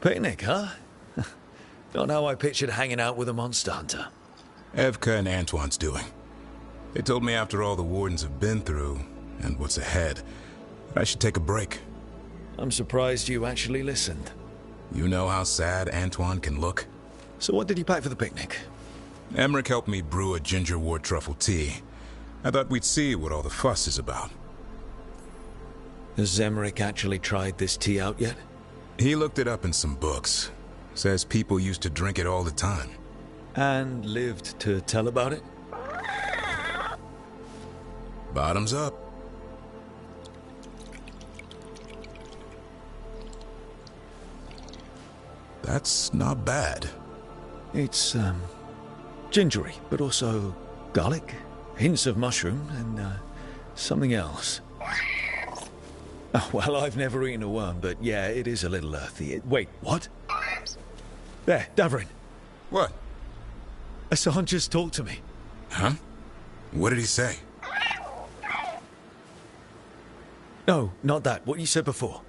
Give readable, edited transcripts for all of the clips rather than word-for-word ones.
Picnic, huh? Not how I pictured hanging out with a monster hunter. Evka and Antoine's doing. They told me after all the Wardens have been through, and what's ahead, that I should take a break. I'm surprised you actually listened. You know how sad Antoine can look? So what did you pack for the picnic? Emmerich helped me brew a ginger wort truffle tea. I thought we'd see what all the fuss is about. Has Emmerich actually tried this tea out yet? He looked it up in some books. Says people used to drink it all the time. And lived to tell about it? Bottoms up. That's not bad. It's, gingery, but also garlic, hints of mushroom, and, something else. Oh, well, I've never eaten a worm, but yeah, it is a little earthy. Wait, what? There, Davrin. What? Hassan just talked to me. Huh? What did he say? No, not that. What you said before.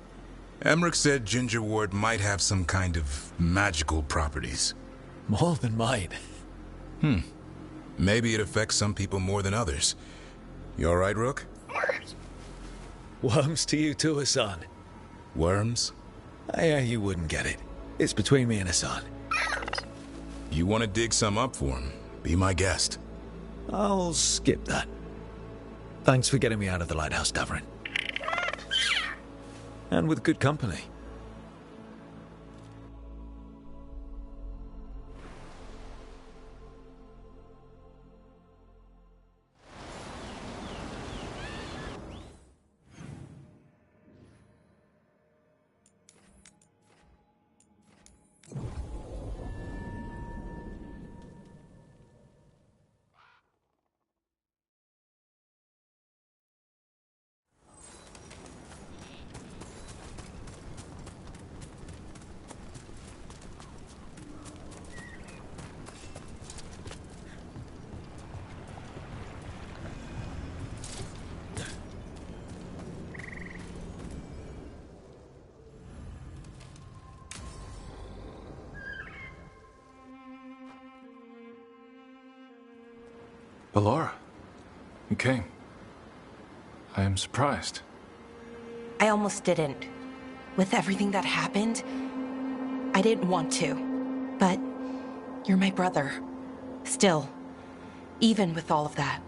Emmerich said ginger wort might have some kind of magical properties. More than mine. Maybe it affects some people more than others. You all right, Rook? Worms to you too, Hassan. Worms? Yeah, you wouldn't get it. It's between me and Hassan. You want to dig some up for him? Be my guest. I'll skip that. Thanks for getting me out of the lighthouse, Davrin. And with good company. Ballora, you came. I am surprised. I almost didn't. With everything that happened, I didn't want to. But you're my brother. Still, even with all of that.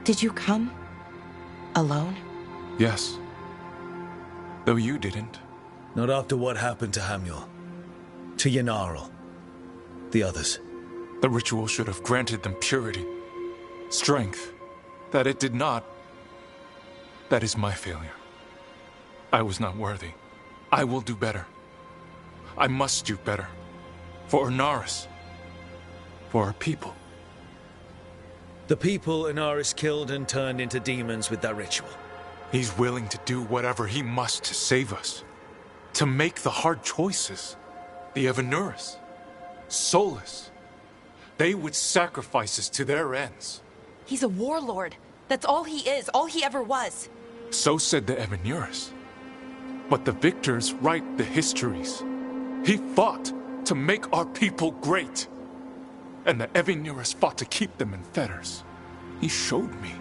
Did you come? Alone? Yes. Though you didn't. Not after what happened to Hamuel. To Yanarl. The others. The ritual should have granted them purity, strength. That it did not. That is my failure. I was not worthy. I will do better. I must do better. For Inaris. For our people. The people Inaris killed and turned into demons with that ritual. He's willing to do whatever he must to save us. To make the hard choices. The Evanuris. Soulless. They would sacrifice us to their ends. He's a warlord. That's all he is, all he ever was. So said the Evanuris. But the victors write the histories. He fought to make our people great. And the Evanuris fought to keep them in fetters. He showed me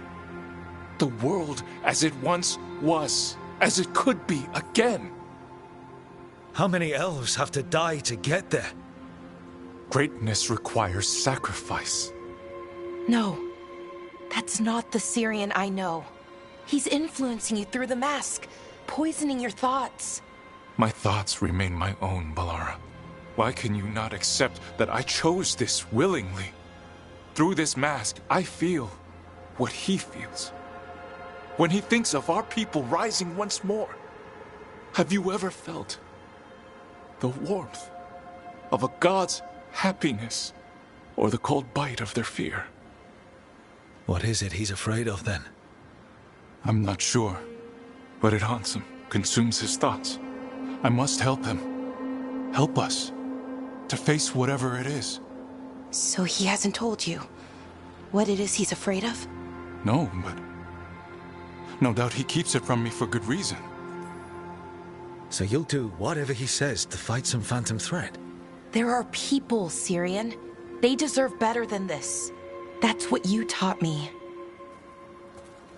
the world as it once was, as it could be again. How many elves have to die to get there? Greatness requires sacrifice. No, that's not the Syrian I know. He's influencing you through the mask, poisoning your thoughts. My thoughts remain my own, Ballora. Why can you not accept that I chose this willingly? Through this mask, I feel what he feels. When he thinks of our people rising once more, have you ever felt the warmth of a god's happiness, or the cold bite of their fear? What is it he's afraid of, then? I'm not sure, but it haunts him, consumes his thoughts. I must help him. Help us. To face whatever it is. So he hasn't told you what it is he's afraid of? No, but no doubt he keeps it from me for good reason. So you'll do whatever he says to fight some phantom threat? There are people, Syrian. They deserve better than this. That's what you taught me.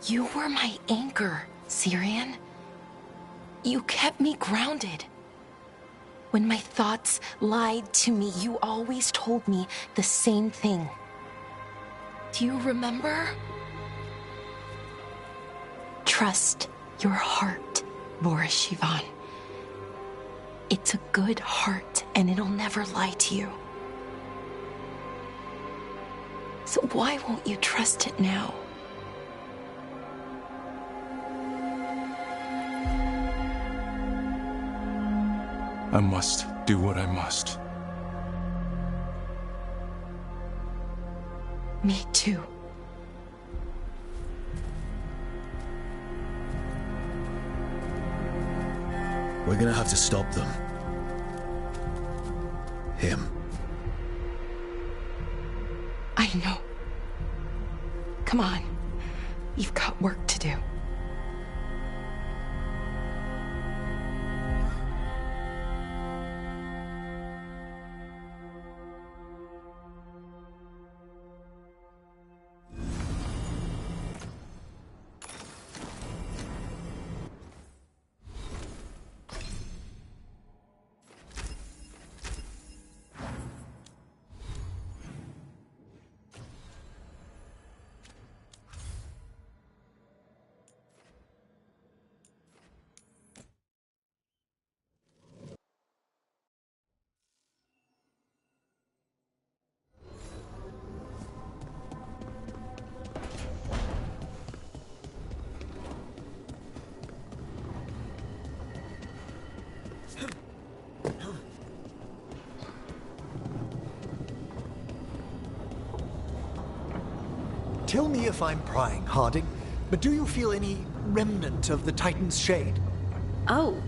You were my anchor, Syrian. You kept me grounded. When my thoughts lied to me, you always told me the same thing. Do you remember? Trust your heart, Boris Shivan. It's a good heart, and it'll never lie to you. So why won't you trust it now? I must do what I must. Me too. We're gonna have to stop them. Him. I know. Come on. You've got work to do. Tell me if I'm prying, Harding, but do you feel any remnant of the Titan's shade? Oh,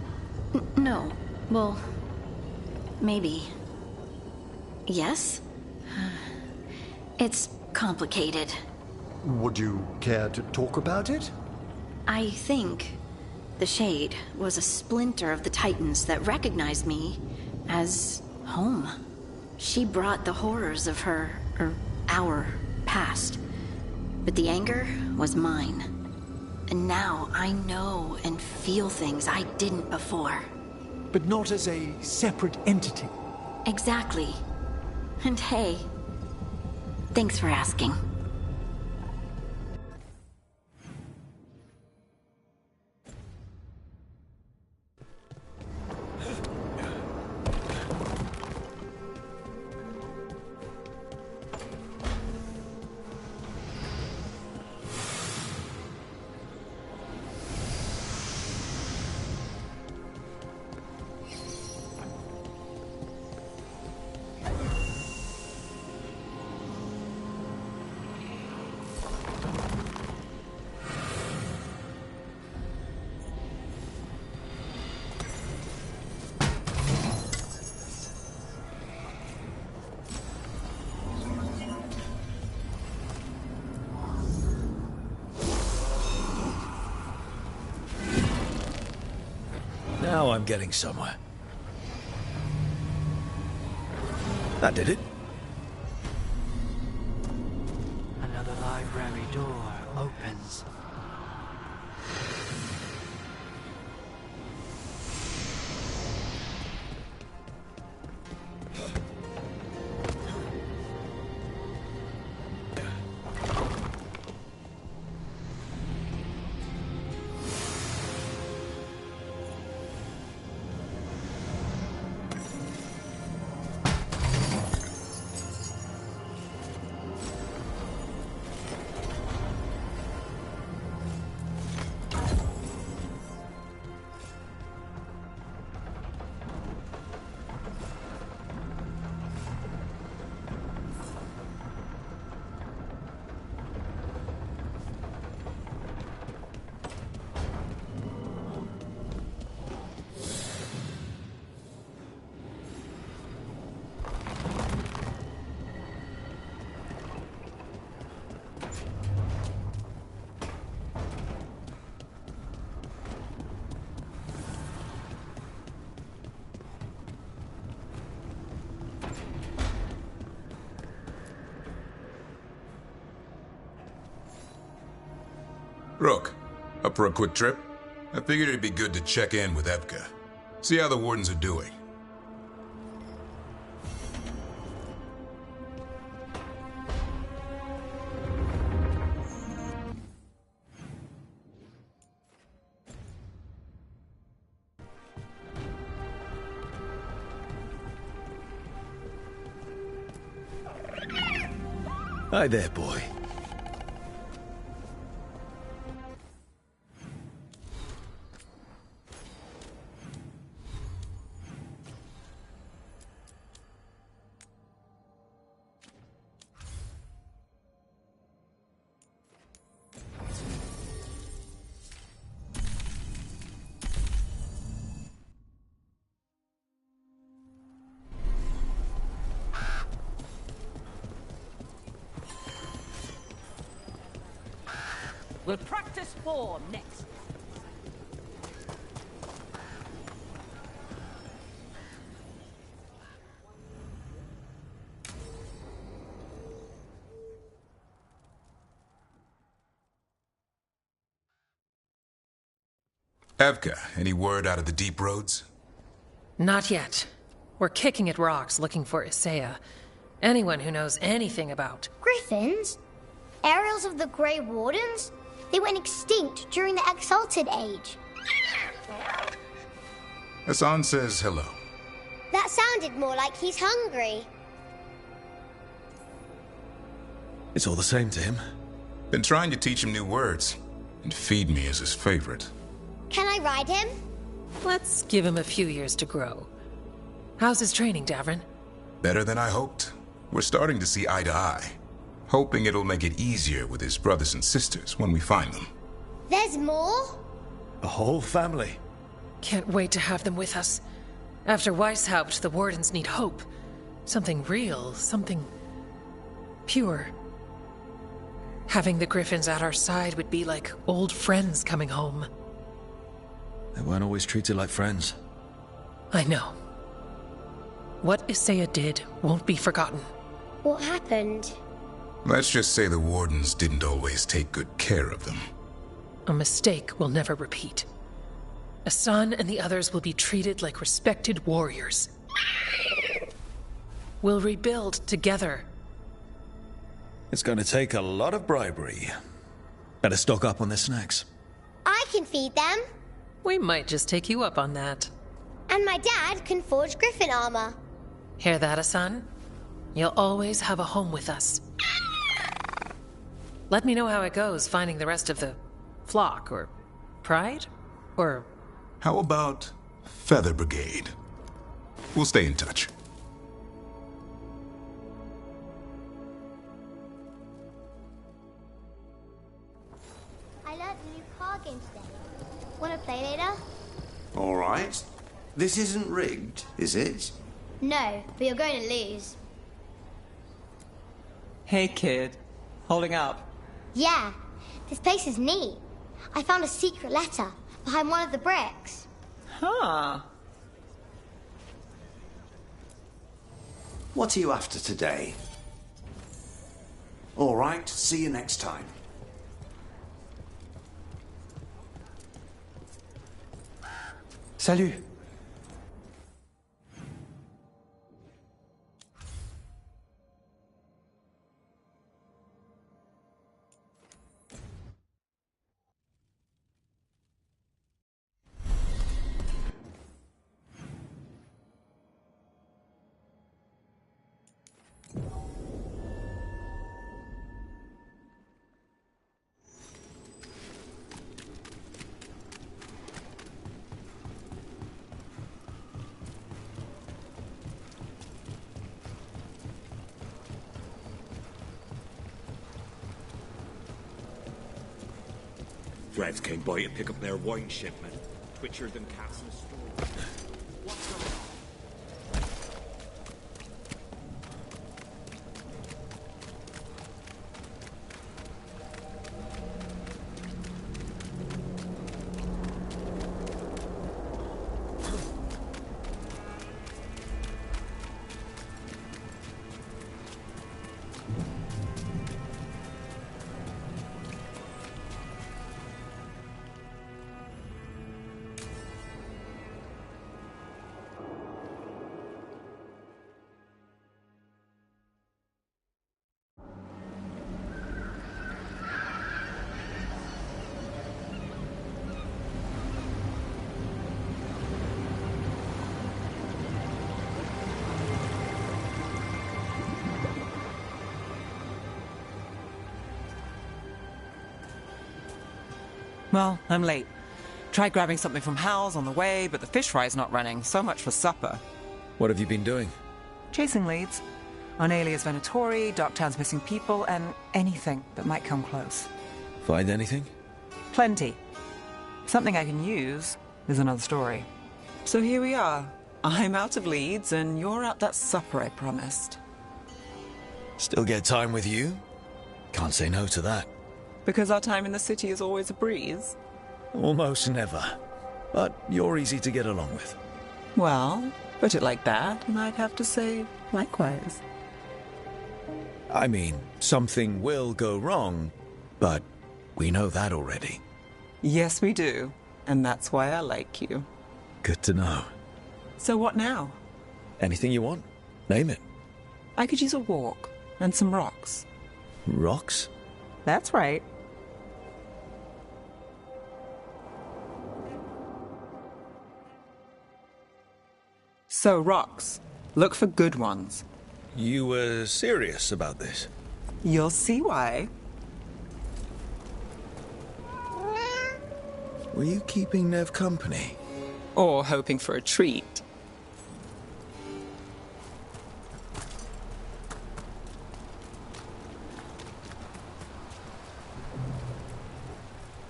no. Well, maybe. Yes? It's complicated. Would you care to talk about it? I think the Shade was a splinter of the Titans that recognized me as home. She brought the horrors of our past. But the anger was mine. And now I know and feel things I didn't before. But not as a separate entity. Exactly. And hey, thanks for asking. Now I'm getting somewhere. That did it. Another library door opens. Rook, up for a quick trip? I figured it'd be good to check in with Evka. See how the wardens are doing. Hi there, boy. We'll practice form next. Evka, any word out of the deep roads? Not yet. We're kicking at rocks looking for Isaiah. Anyone who knows anything about... Griffins? Aerials of the Grey Wardens? They went extinct during the Exalted Age. Hassan says hello. That sounded more like he's hungry. It's all the same to him. Been trying to teach him new words, and feed me is his favorite. Can I ride him? Let's give him a few years to grow. How's his training, Davrin? Better than I hoped. We're starting to see eye to eye. Hoping it'll make it easier with his brothers and sisters when we find them. There's more? A whole family. Can't wait to have them with us. After Weishaupt, the Wardens need hope. Something real, something... pure. Having the Griffins at our side would be like old friends coming home. They weren't always treated like friends. I know. What Isaiah did won't be forgotten. What happened? Let's just say the Wardens didn't always take good care of them. A mistake will never repeat. Hassan and the others will be treated like respected warriors. We'll rebuild together. It's going to take a lot of bribery. Better stock up on their snacks. I can feed them. We might just take you up on that. And my dad can forge Griffin armor. Hear that, Hassan? You'll always have a home with us. Let me know how it goes finding the rest of the flock, or pride, or... How about Feather Brigade? We'll stay in touch. I learned a new card game today. Wanna play later? All right. This isn't rigged, is it? No, but you're going to lose. Hey, kid. Holding up. Yeah, this place is neat. I found a secret letter behind one of the bricks. Huh. What are you after today? All right, see you next time. Salut. Reds came by to pick up their wine shipment. Twitchier than cats in a store. What's going on? Well, I'm late. Tried grabbing something from Hal's on the way, but the fish fry's not running. So much for supper. What have you been doing? Chasing leads. On Alias Venatori, Docktown's missing people, and anything that might come close. Find anything? Plenty. Something I can use is another story. So here we are. I'm out of leads, and you're at that supper I promised. Still get time with you? Can't say no to that. Because our time in the city is always a breeze? Almost never. But you're easy to get along with. Well, put it like that, and I'd have to say likewise. I mean, something will go wrong, but we know that already. Yes, we do. And that's why I like you. Good to know. So what now? Anything you want? Name it. I could use a walk and some rocks. Rocks? That's right. So, rocks. Look for good ones. You were serious about this? You'll see why. Were you keeping Nev company? Or hoping for a treat.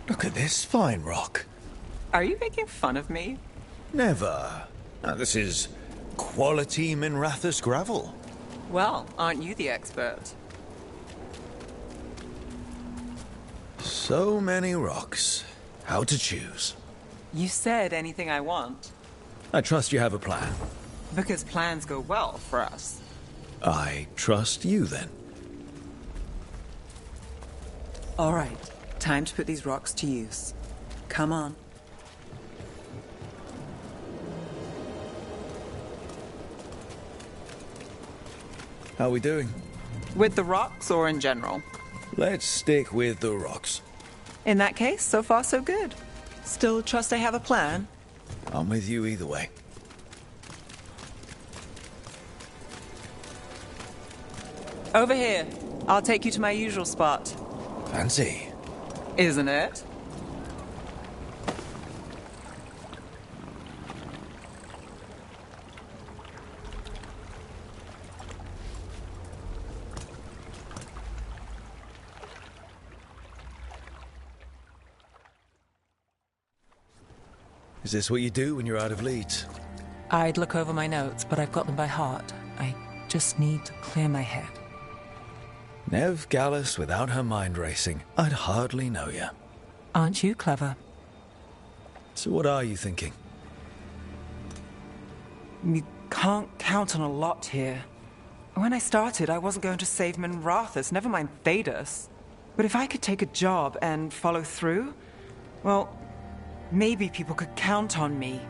Look at this fine rock. Are you making fun of me? Never. Now, this is quality Minrathous gravel. Well, aren't you the expert? So many rocks. How to choose? You said anything I want. I trust you have a plan. Because plans go well for us. I trust you, then. All right. Time to put these rocks to use. Come on. How are we doing? With the rocks or in general? Let's stick with the rocks. In that case, so far so good. Still trust I have a plan? I'm with you either way. Over here. I'll take you to my usual spot. Fancy. Isn't it? Is this what you do when you're out of leads? I'd look over my notes, but I've got them by heart. I just need to clear my head. Nev Gallus without her mind racing. I'd hardly know you. Aren't you clever? So what are you thinking? You can't count on a lot here. When I started, I wasn't going to save Minrathous, never mind Thedas. But if I could take a job and follow through, well, maybe people could count on me.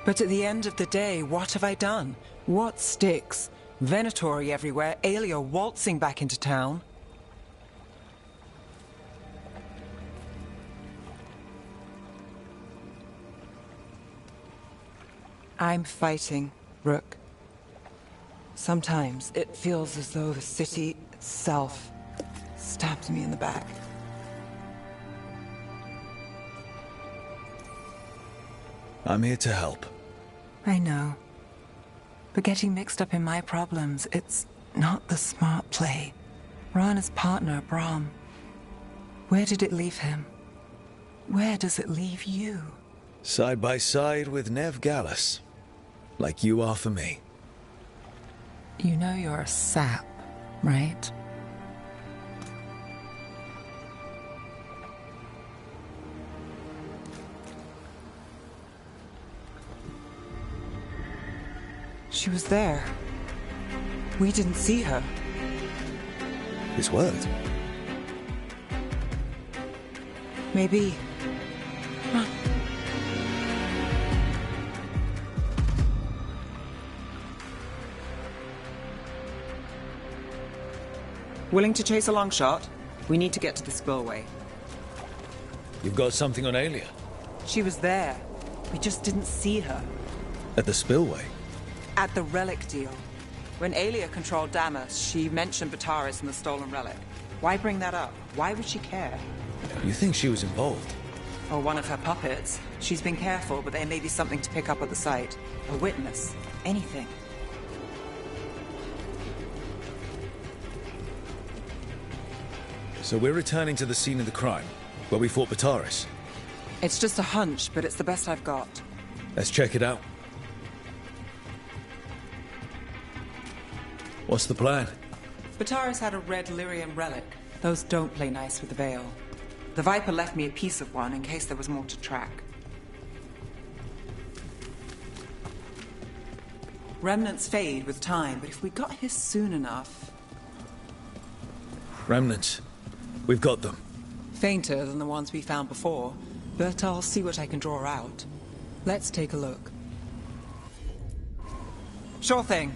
But at the end of the day, what have I done? What sticks? Venatori everywhere, Aelia waltzing back into town. I'm fighting, Rook. Sometimes it feels as though the city itself stabs me in the back. I'm here to help. I know. But getting mixed up in my problems, it's not the smart play. Rana's partner, Brahm. Where did it leave him? Where does it leave you? Side by side with Nev Gallus. Like you are for me. You know you're a sap, right? She was there. We didn't see her. His word. Maybe. Huh. Willing to chase a long shot? We need to get to the spillway. You've got something on Aelia? She was there. We just didn't see her. At the spillway? At the relic deal. When Aelia controlled Damas, she mentioned Bataris and the stolen relic. Why bring that up? Why would she care? You think she was involved? Or one of her puppets. She's been careful, but there may be something to pick up at the site. A witness. Anything. So we're returning to the scene of the crime, where we fought Bataris. It's just a hunch, but it's the best I've got. Let's check it out. What's the plan? Bataris had a red lyrium relic. Those don't play nice with the Veil. The Viper left me a piece of one in case there was more to track. Remnants fade with time, but if we got here soon enough... Remnants. We've got them. Fainter than the ones we found before, but I'll see what I can draw out. Let's take a look. Sure thing.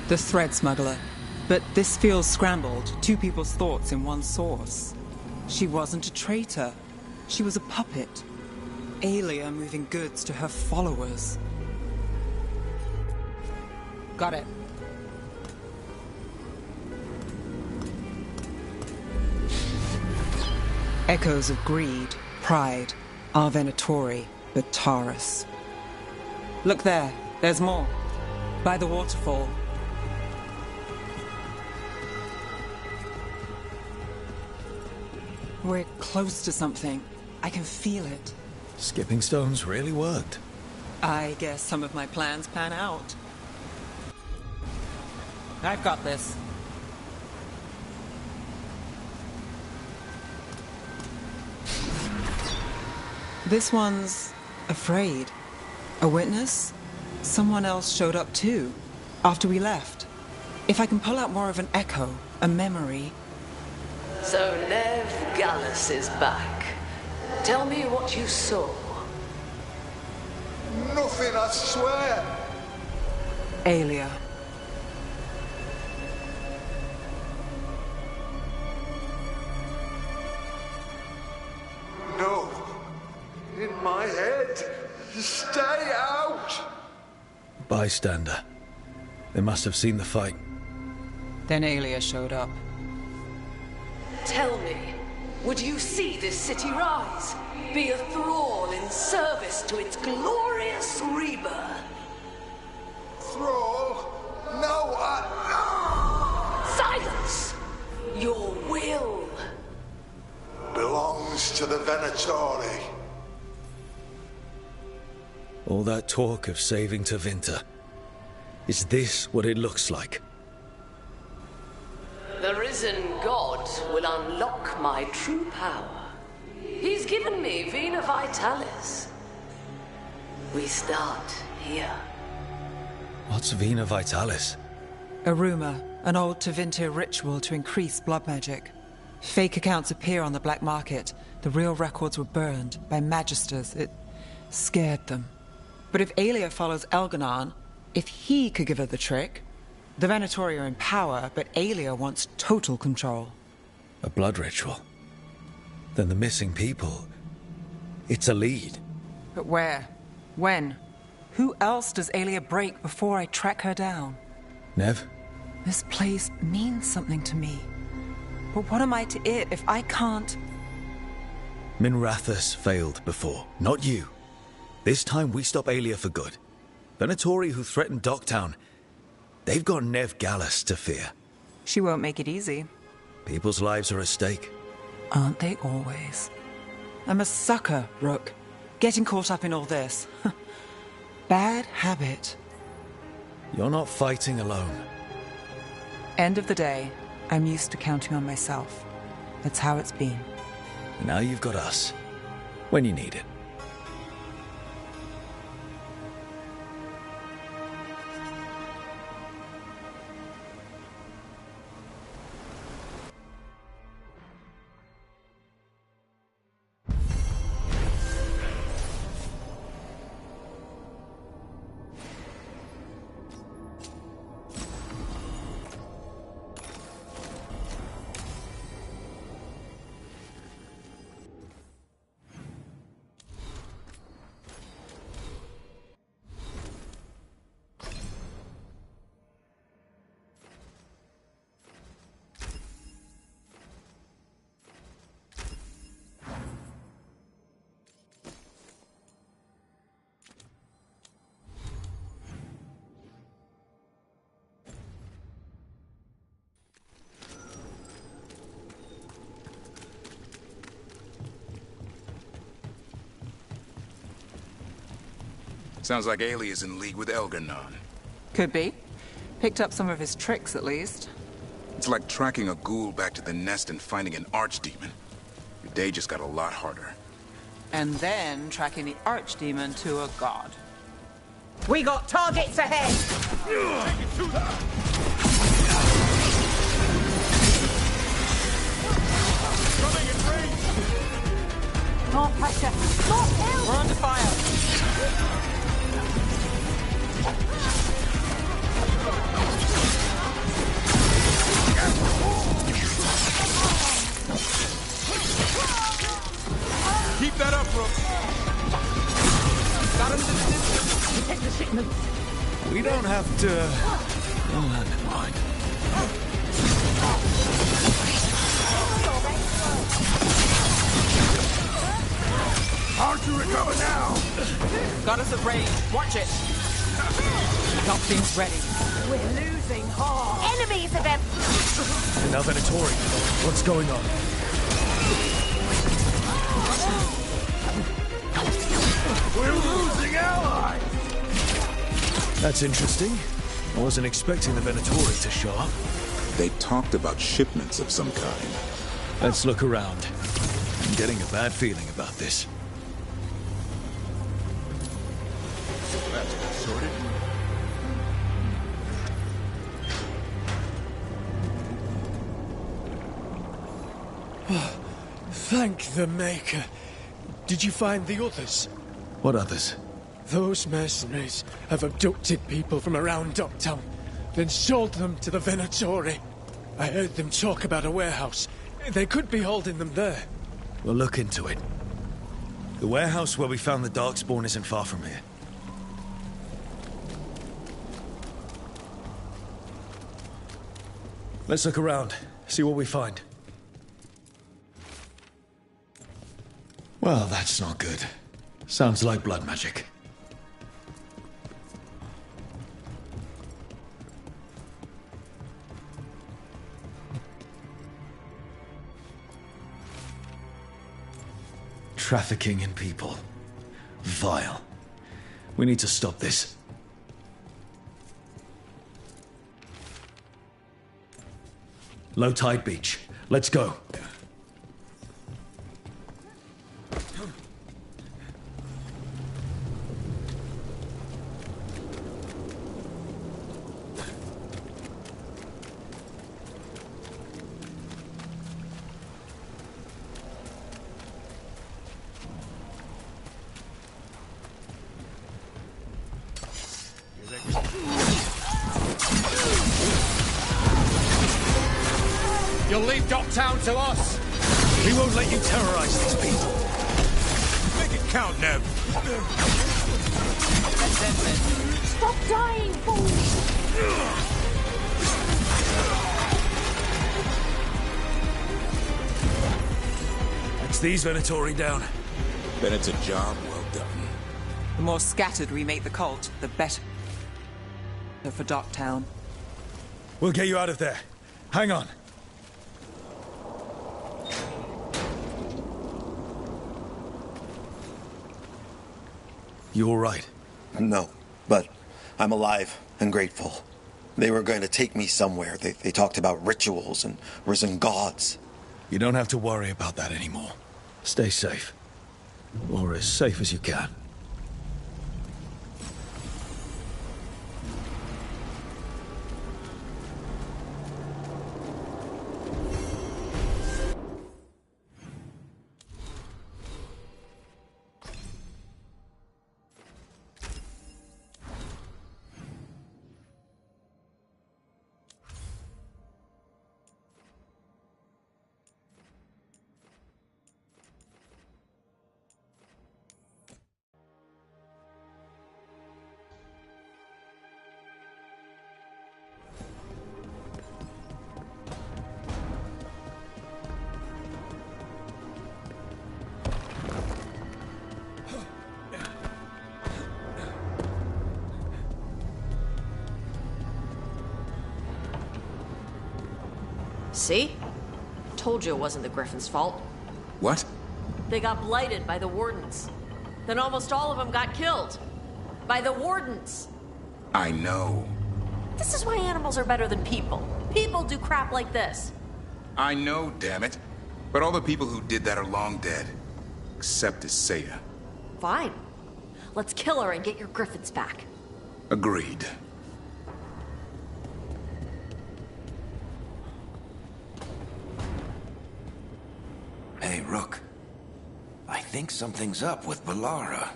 The thread smuggler. But this feels scrambled. Two people's thoughts in one source. She wasn't a traitor. She was a puppet. Aelia moving goods to her followers. Got it. Echoes of greed, pride, our Venatori, Bataris. Look there. There's more. By the waterfall. We're close to something. I can feel it. Skipping stones really worked. I guess some of my plans pan out. I've got this. This one's afraid. A witness? Someone else showed up too, after we left. If I can pull out more of an echo, a memory... So Nev Gallus is back. Tell me what you saw. Nothing, I swear. Aelia. No. In my head. Stay out. Bystander. They must have seen the fight. Then Aelia showed up. Tell me, would you see this city rise? Be a thrall in service to its glorious rebirth? Thrall? No, Silence! Your will belongs to the Venatori. All that talk of saving Tevinter. Is this what it looks like? The risen god will unlock my true power. He's given me Vena Vitalis. We start here. What's Vena Vitalis? A rumor, an old Tevinter ritual to increase blood magic. Fake accounts appear on the black market. The real records were burned by magisters. It scared them. But if Aelia follows Elganon, if he could give her the trick... The Venatori are in power, but Aelia wants total control. A blood ritual? Then the missing people... It's a lead. But where? When? Who else does Aelia break before I track her down? Nev? This place means something to me. But what am I to it if I can't... Minrathus failed before, not you. This time we stop Aelia for good. Venatori who threatened Docktown... They've got Nev Gallus to fear. She won't make it easy. People's lives are at stake. Aren't they always? I'm a sucker, Rook. Getting caught up in all this. Bad habit. You're not fighting alone. End of the day, I'm used to counting on myself. That's how it's been. Now you've got us. When you need it. Sounds like Ailey is in league with Elgarnon. Could be. Picked up some of his tricks, at least. It's like tracking a ghoul back to the nest and finding an archdemon. Your day just got a lot harder. And then tracking the archdemon to a god. We got targets ahead! More pressure! More help! We're under fire! Keep that up, Brooke. Got him to the distance. Protect the shipment. We don't have to... Oh, never mind. Hard to recover now! Got us at range. Watch it. Got things ready. We're losing hard. Enemies of them! Now Venatori, what's going on? We're losing allies! That's interesting. I wasn't expecting the Venatori to show up. They talked about shipments of some kind. Let's look around. I'm getting a bad feeling about this. That's been sorted. Thank the Maker. Did you find the others? What others? Those mercenaries have abducted people from around Docktown, then sold them to the Venatori. I heard them talk about a warehouse. They could be holding them there. We'll look into it. The warehouse where we found the Darkspawn isn't far from here. Let's look around, see what we find. Well, that's not good. Sounds like blood magic. Trafficking in people. Vile. We need to stop this. Low tide beach. Let's go. You'll leave Docktown to us! We won't let you terrorize these people. Make it count, Nev. Stop dying, fools! That's these Venatori down. Then it's a job well done. The more scattered we make the cult, the better for Docktown. We'll get you out of there. Hang on. You all right? No, but I'm alive and grateful. They were going to take me somewhere. They talked about rituals and risen gods. You don't have to worry about that anymore. Stay safe. Or as safe as you can. See? Told you it wasn't the Griffin's fault. What? They got blighted by the Wardens. Then almost all of them got killed. By the Wardens. I know. This is why animals are better than people. People do crap like this. I know, damn it. But all the people who did that are long dead. Except Isaiah. Fine. Let's kill her and get your griffins back. Agreed. Hey, Rook. I think something's up with Balara.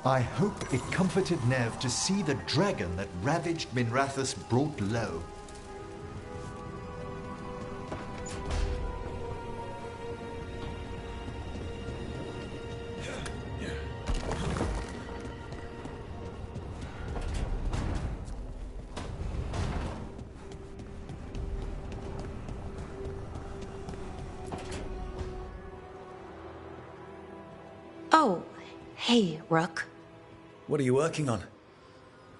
I hope it comforted Nev to see the dragon that ravaged Minrathous brought low. Oh, hey, Rook. What are you working on?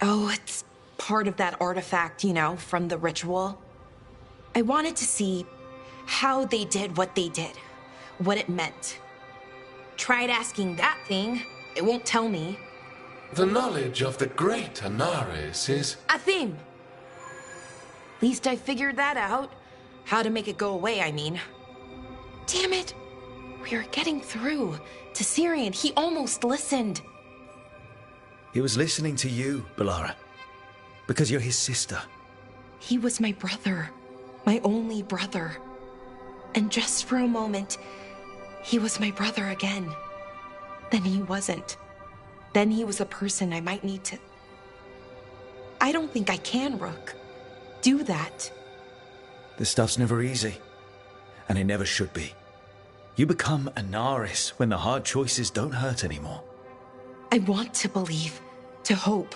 Oh, it's part of that artifact, you know, from the ritual. I wanted to see how they did what they did, what it meant. Tried asking that thing, it won't tell me. The knowledge of the great Anaris is... A theme! Least I figured that out. How to make it go away, I mean. Damn it! We were getting through to Syrian. He almost listened. He was listening to you, Balara. Because you're his sister. He was my brother. My only brother. And just for a moment, he was my brother again. Then he wasn't. Then he was a person I might need to... I don't think I can, Rook. Do that. This stuff's never easy. And it never should be. You become Anaris when the hard choices don't hurt anymore. I want to believe, to hope,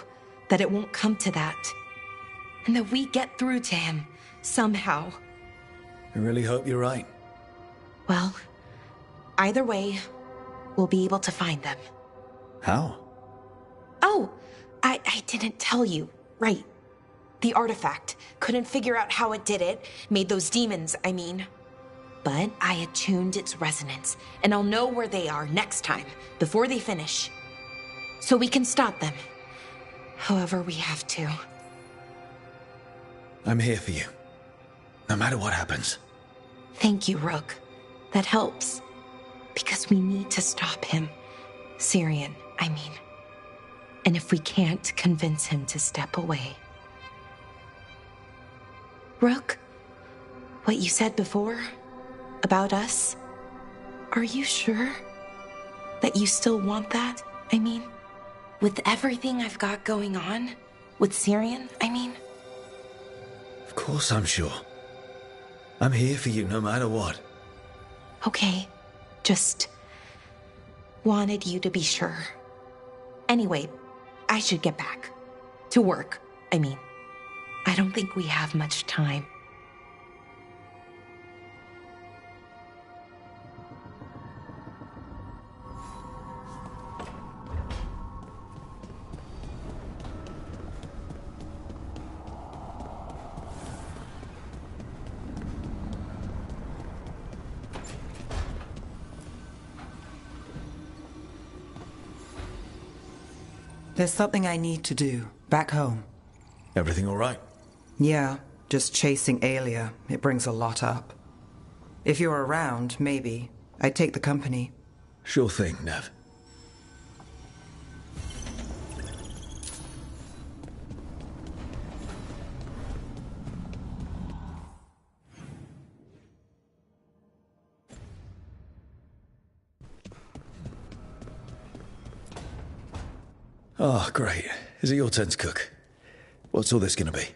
that it won't come to that. And that we get through to him, somehow. I really hope you're right. Well, either way, we'll be able to find them. How? Oh, I didn't tell you. Right. The artifact. Couldn't figure out how it did it. Made those demons, I mean. But I attuned its resonance, and I'll know where they are next time, before they finish. So we can stop them. However we have to. I'm here for you. No matter what happens. Thank you, Rook. That helps. Because we need to stop him. Syrian, I mean. And if we can't convince him to step away... Rook, what you said before about us, are you sure that you still want that? I mean, with everything I've got going on, with Syrian, I mean? Of course I'm sure. I'm here for you no matter what. Okay, just wanted you to be sure. Anyway, I should get back. To work, I mean. I don't think we have much time. There's something I need to do, back home. Everything all right? Yeah, just chasing Aelia. It brings a lot up. If you're around, maybe. I'd take the company. Sure thing, Nev. Oh, great. Is it your turn to cook? What's all this gonna be?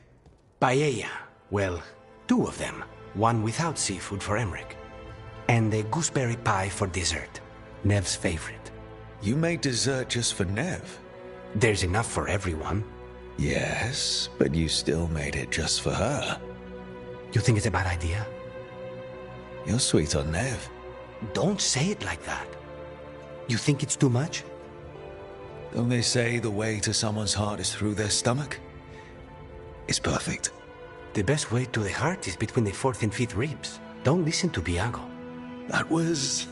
Paella. Well, 2 of them. One without seafood for Emmerich. And a gooseberry pie for dessert. Nev's favorite. You made dessert just for Nev? There's enough for everyone. Yes, but you still made it just for her. You think it's a bad idea? You're sweet on Nev. Don't say it like that. You think it's too much? Don't they say the way to someone's heart is through their stomach? It's perfect. The best way to the heart is between the fourth and fifth ribs. Don't listen to Viago. That was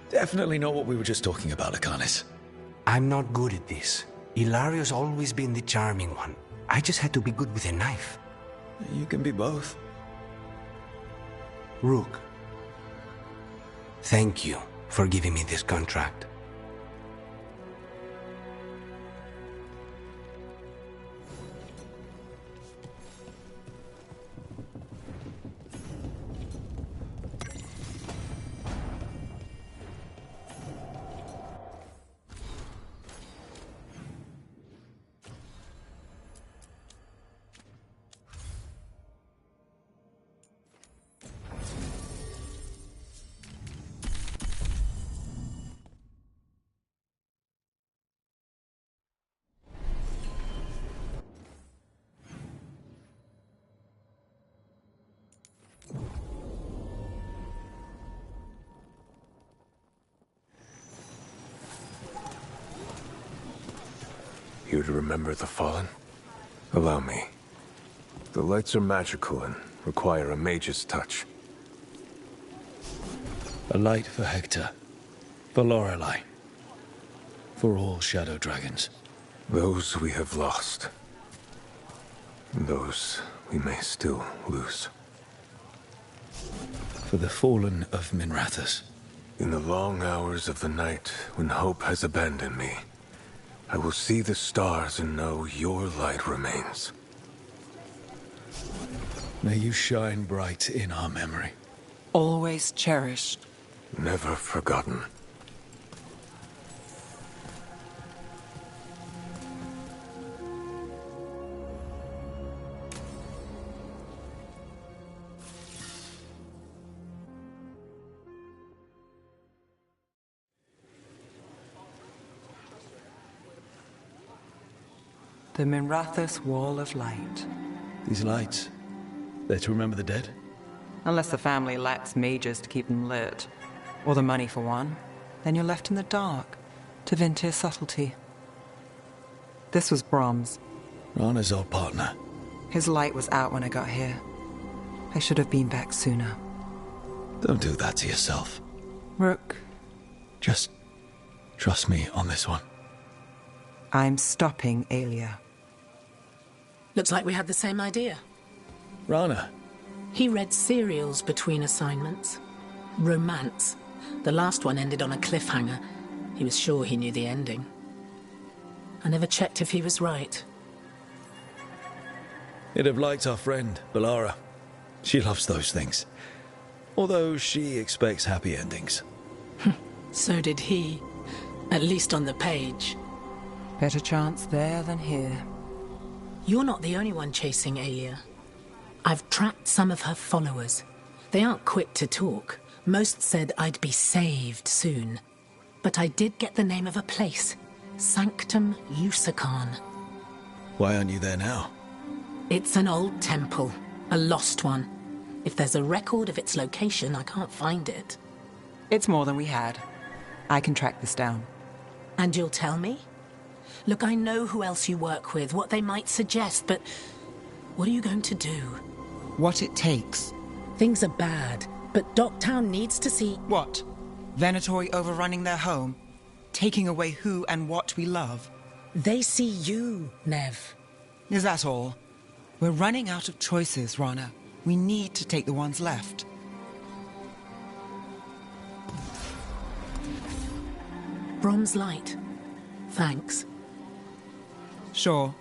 definitely not what we were just talking about, Akanis. I'm not good at this. Hilario's always been the charming one. I just had to be good with a knife. You can be both. Rook, thank you for giving me this contract. Here to remember the fallen? Allow me. The lights are magical and require a mage's touch. A light for Hector. For Lorelei. For all shadow dragons. Those we have lost. Those we may still lose. For the fallen of Minrathous. In the long hours of the night when hope has abandoned me, I will see the stars and know your light remains. May you shine bright in our memory. Always cherished. Never forgotten. The Minrathous Wall of Light. These lights, they're to remember the dead? Unless the family lacks mages to keep them lit. Or the money for one. Then you're left in the dark, to Vintir's subtlety. This was Brahms. Rana's old partner. His light was out when I got here. I should have been back sooner. Don't do that to yourself. Rook. Just trust me on this one. I'm stopping Aelia. Looks like we had the same idea. Rana. He read serials between assignments. Romance. The last one ended on a cliffhanger. He was sure he knew the ending. I never checked if he was right. He'd have liked our friend, Balara. She loves those things. Although she expects happy endings. So did he. At least on the page. Better chance there than here. You're not the only one chasing Aelia. I've tracked some of her followers. They aren't quick to talk. Most said I'd be saved soon. But I did get the name of a place. Sanctum Lucican. Why aren't you there now? It's an old temple. A lost one. If there's a record of its location, I can't find it. It's more than we had. I can track this down. And you'll tell me? Look, I know who else you work with, what they might suggest, but what are you going to do? What it takes. Things are bad, but Docktown needs to see... What? Venatori overrunning their home? Taking away who and what we love? They see you, Nev. Is that all? We're running out of choices, Rana. We need to take the ones left. Brom's light. Thanks. Sure.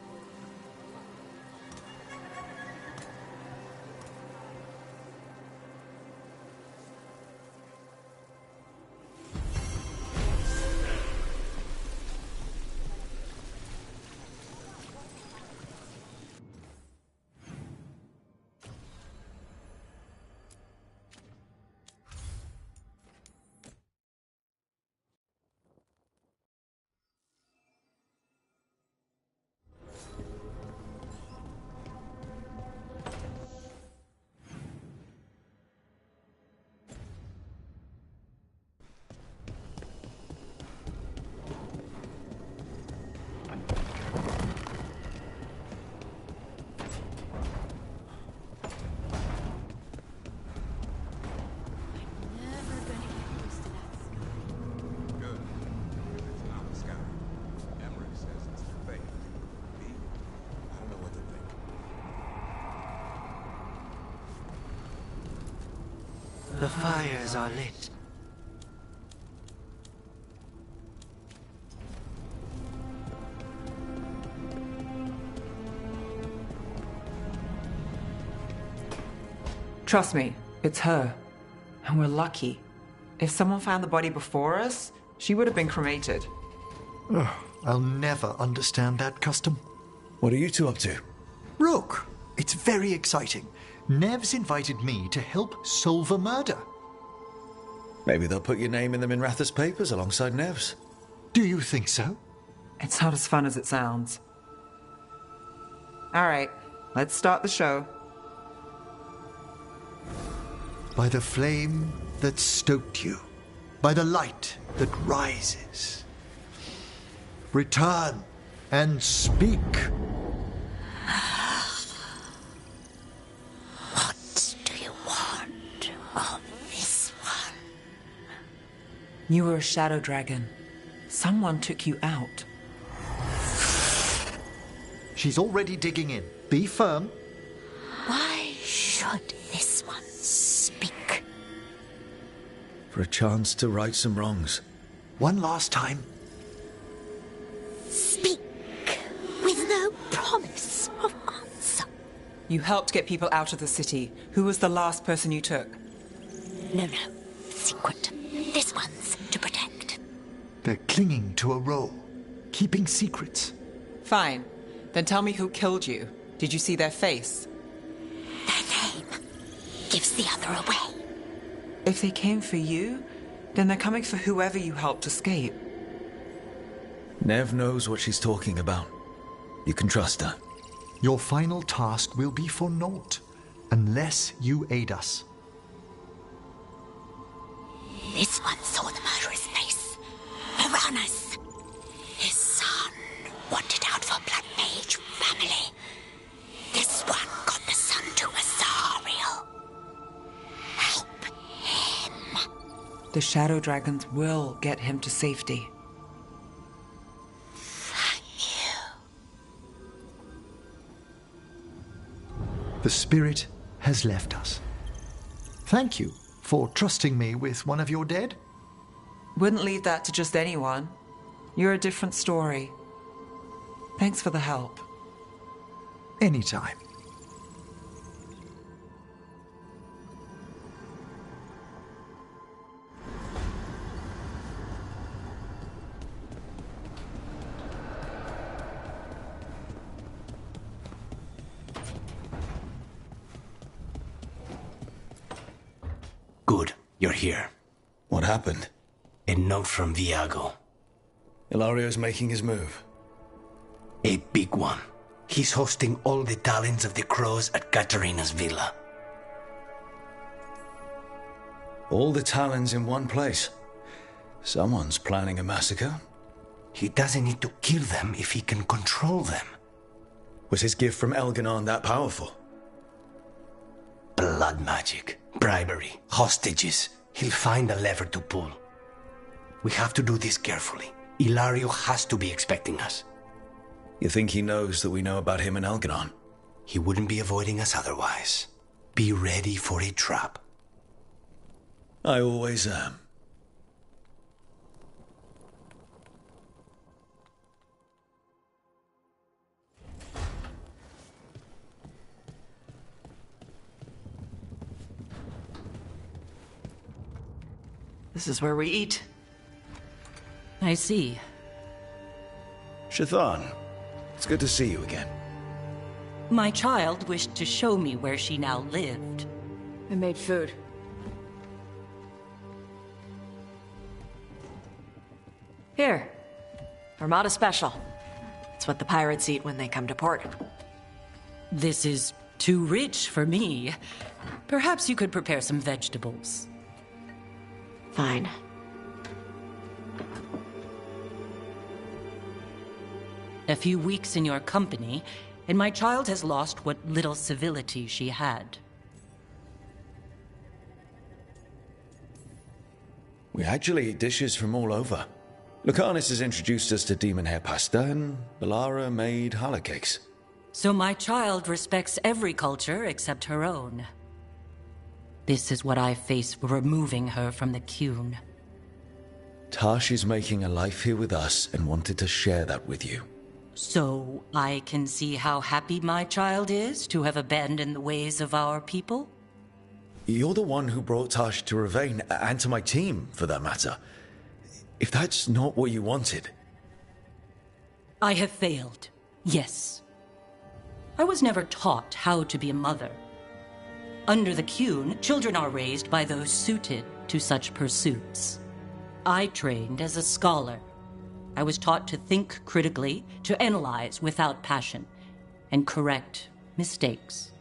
The fires are lit. Trust me, it's her. And we're lucky. If someone found the body before us, she would have been cremated. Ugh, I'll never understand that custom. What are you two up to? Rook, it's very exciting. Nev's invited me to help solve a murder. Maybe they'll put your name in the Minrathous papers alongside Nev's. Do you think so? It's not as fun as it sounds. All right, let's start the show. By the flame that stoked you, by the light that rises. Return and speak. What do you want of this one? You were a shadow dragon. Someone took you out. She's already digging in. Be firm. Why should this one speak? For a chance to right some wrongs. One last time. Speak with no promise of answer. You helped get people out of the city. Who was the last person you took? No. Secret. This one's to protect. They're clinging to a role, keeping secrets. Fine. Then tell me who killed you. Did you see their face? Their name gives the other away. If they came for you, then they're coming for whoever you helped escape. Nev knows what she's talking about. You can trust her. Your final task will be for naught, unless you aid us. This one saw the murderer's face. Uranus. His son wanted out for Blood Mage family. This one got the son to Azariel. Help him. The shadow dragons will get him to safety. The spirit has left us. Thank you for trusting me with one of your dead. Wouldn't leave that to just anyone. You're a different story. Thanks for the help. Anytime. Good, you're here. What happened? A note from Viago. Hilario's making his move. A big one. He's hosting all the talents of the crows at Katarina's villa. All the Talons in one place. Someone's planning a massacre. He doesn't need to kill them if he can control them. Was his gift from Elganon that powerful? Blood magic, bribery, hostages. He'll find a lever to pull. We have to do this carefully. Hilario has to be expecting us. You think he knows that we know about him and Elganon? He wouldn't be avoiding us otherwise. Be ready for a trap. I always am. This is where we eat. I see. Shathan, it's good to see you again. My child wished to show me where she now lived. I made food. Here. Armada Special. It's what the pirates eat when they come to port. This is too rich for me. Perhaps you could prepare some vegetables. Fine. A few weeks in your company, and my child has lost what little civility she had. We actually eat dishes from all over. Lucanus has introduced us to demon hair pasta, and Balara made challah cakes. So my child respects every culture except her own. This is what I face for removing her from the Qun. Tash is making a life here with us and wanted to share that with you. So I can see how happy my child is to have abandoned the ways of our people? You're the one who brought Tash to Ravane, and to my team, for that matter. If that's not what you wanted... I have failed, yes. I was never taught how to be a mother. Under the Qun, children are raised by those suited to such pursuits. I trained as a scholar. I was taught to think critically, to analyze without passion, and correct mistakes.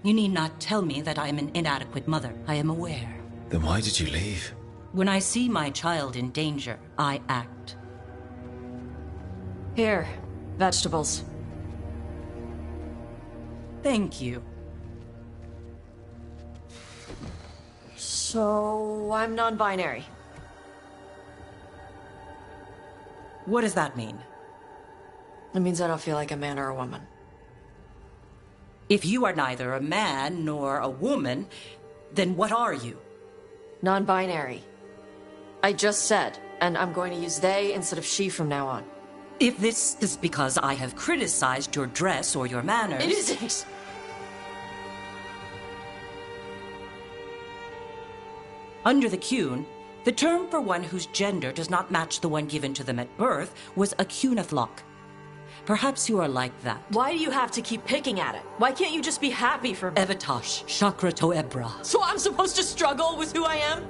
You need not tell me that I am an inadequate mother. I am aware. Then why did you leave? When I see my child in danger, I act. Here, vegetables. Thank you. So, I'm non-binary. What does that mean? It means I don't feel like a man or a woman. If you are neither a man nor a woman, then what are you? Non-binary. I just said, and I'm going to use they instead of she from now on. If this is because I have criticized your dress or your manners... It isn't! Under the Qun, the term for one whose gender does not match the one given to them at birth was a Qunathlok. Perhaps you are like that. Why do you have to keep picking at it? Why can't you just be happy for me? Evatash, Chakra Toebra. So I'm supposed to struggle with who I am?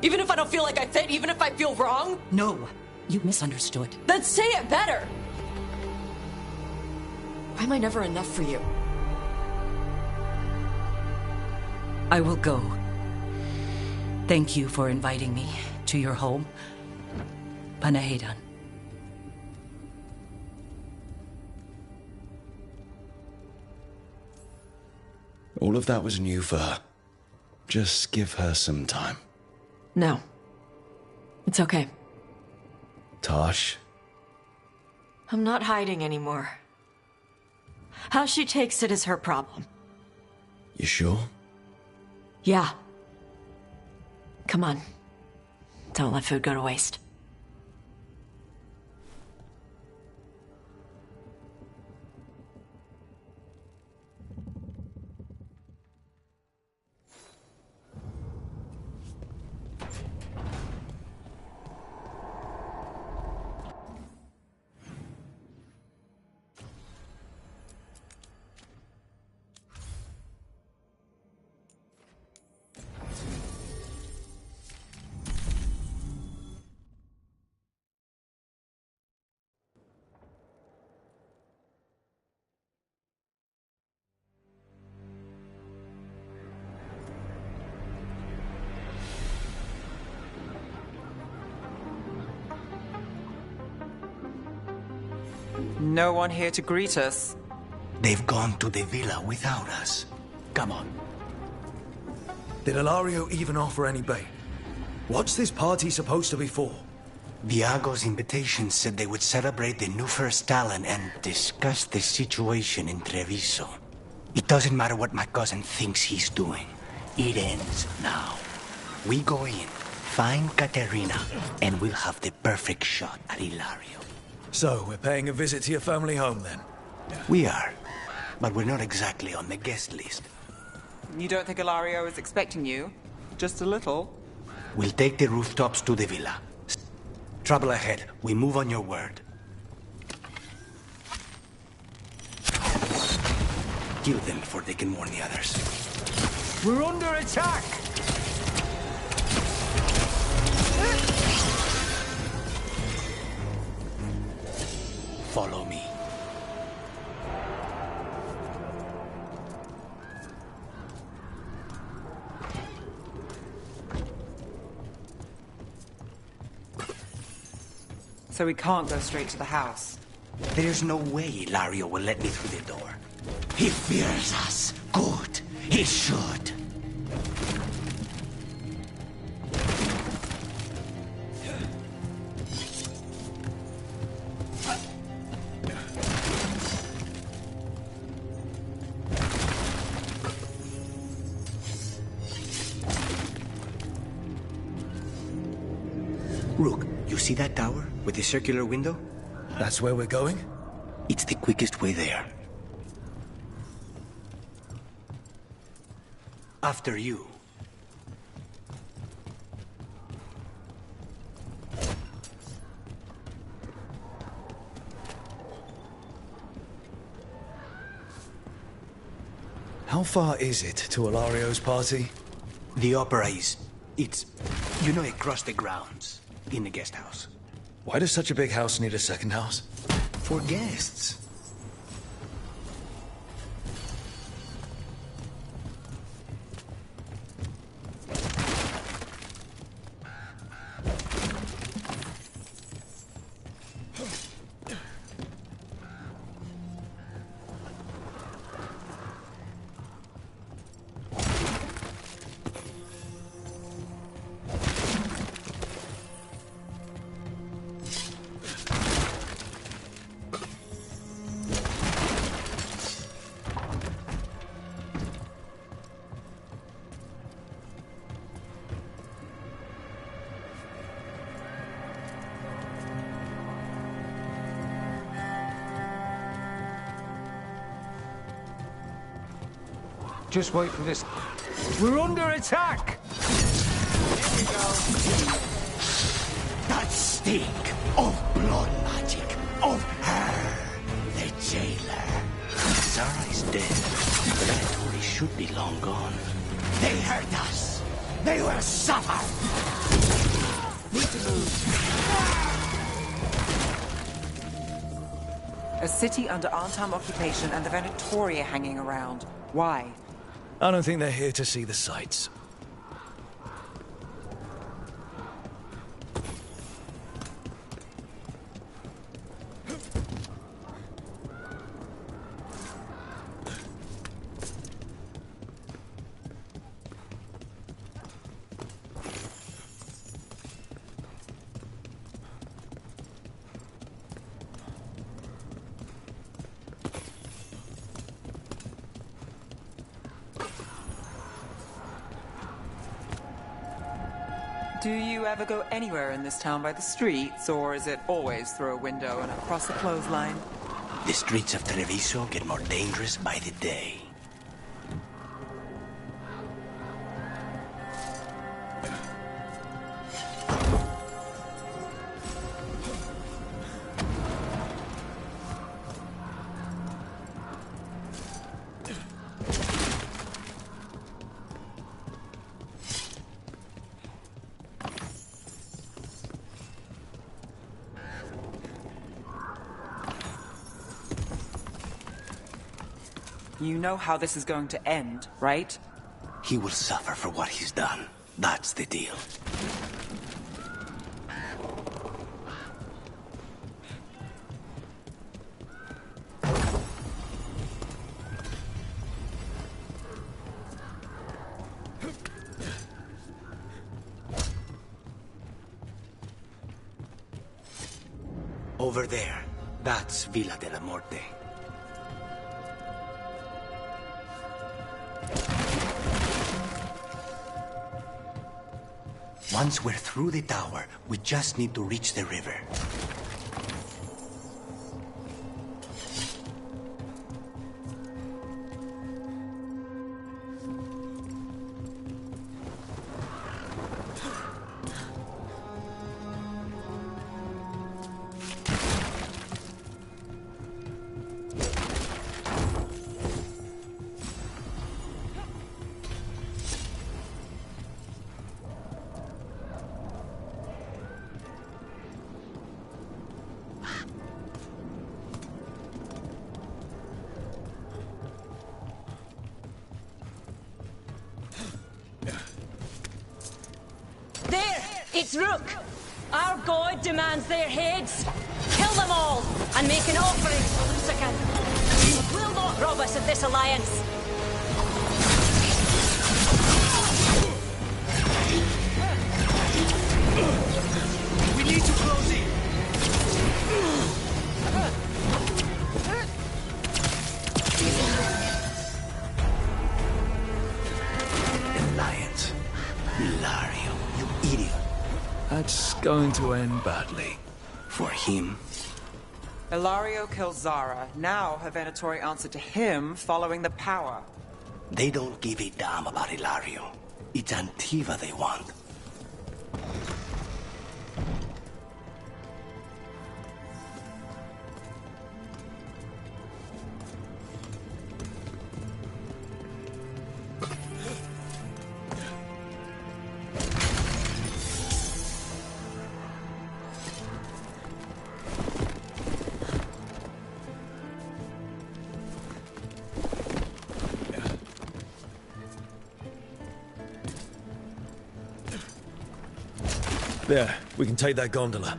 Even if I don't feel like I fit, even if I feel wrong? No, you misunderstood. Then say it better! Why am I never enough for you? I will go. Thank you for inviting me to your home. Panahedan. All of that was new for her. Just give her some time. No. It's okay. Tash? I'm not hiding anymore. How she takes it is her problem. You sure? Yeah. Come on. Don't let food go to waste. No one here to greet us. They've gone to the villa without us. Come on. Did Ilario even offer any bait? What's this party supposed to be for? Viago's invitation said they would celebrate the new first talent and discuss the situation in Treviso. It doesn't matter what my cousin thinks he's doing. It ends now. We go in, find Katerina, and we'll have the perfect shot at Ilario. So, we're paying a visit to your family home, then? We are, but we're not exactly on the guest list. You don't think Ilario is expecting you? Just a little? We'll take the rooftops to the villa. Trouble ahead. We move on your word. Kill them before they can warn the others. We're under attack! Follow me. So we can't go straight to the house. There's no way Ilario will let me through the door. He fears us. Good. He should. Rook, you see that tower with the circular window? That's where we're going? It's the quickest way there. After you. How far is it to Ilario's party? The opera is... it's... you know, across the grounds. In the guest house. Why does such a big house need a second house? For guests. Just wait for this. We're under attack! Here we go. That stink of blood magic, of her, the jailer. Zara is dead. Laboratory should be long gone. They hurt us. They will suffer. Need to move. A city under Arnhem occupation and the Veilguard hanging around. Why? I don't think they're here to see the sights. Do you ever go anywhere in this town by the streets, or is it always through a window and across the clothesline? The streets of Treviso get more dangerous by the day. You know how this is going to end, right? He will suffer for what he's done. That's the deal. Over there, that's Villa de la Morte. Once we're through the tower, we just need to reach the river. It's Rook! Our god demands their heads! Kill them all, and make an offering to Lucican! He will not rob us of this alliance! We need to close in! Alliance. Hilario, you idiot. That's going to end badly. For him? Ilario kills Zara. Now her Venatori answered to him following the power. They don't give a damn about Ilario. It's Antiva they want. There, we can take that gondola.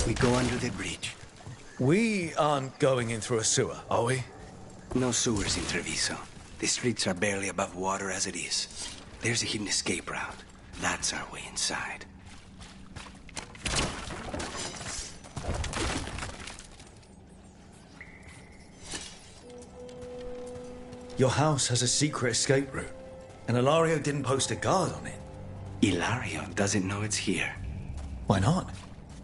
We go under the bridge. We aren't going in through a sewer, are we? No sewers in Treviso. The streets are barely above water as it is. There's a hidden escape route. That's our way inside. Your house has a secret escape route, and Ilario didn't post a guard on it. Ilario doesn't know it's here. Why not?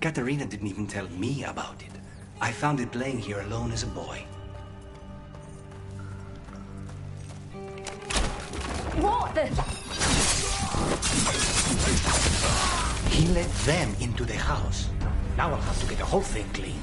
Katerina didn't even tell me about it. I found it laying here alone as a boy. What the? He let them into the house. Now I'll have to get the whole thing cleaned.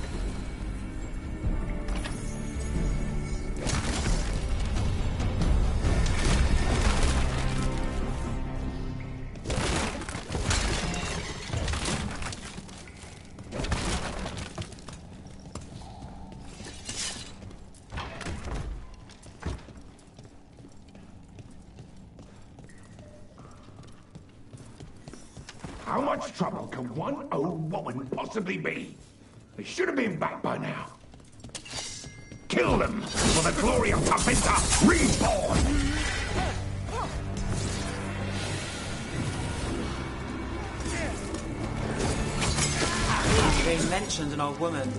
How much trouble can one old woman possibly be? They should have been back by now. Kill them for the glory of Tapinta reborn! They mentioned an old woman.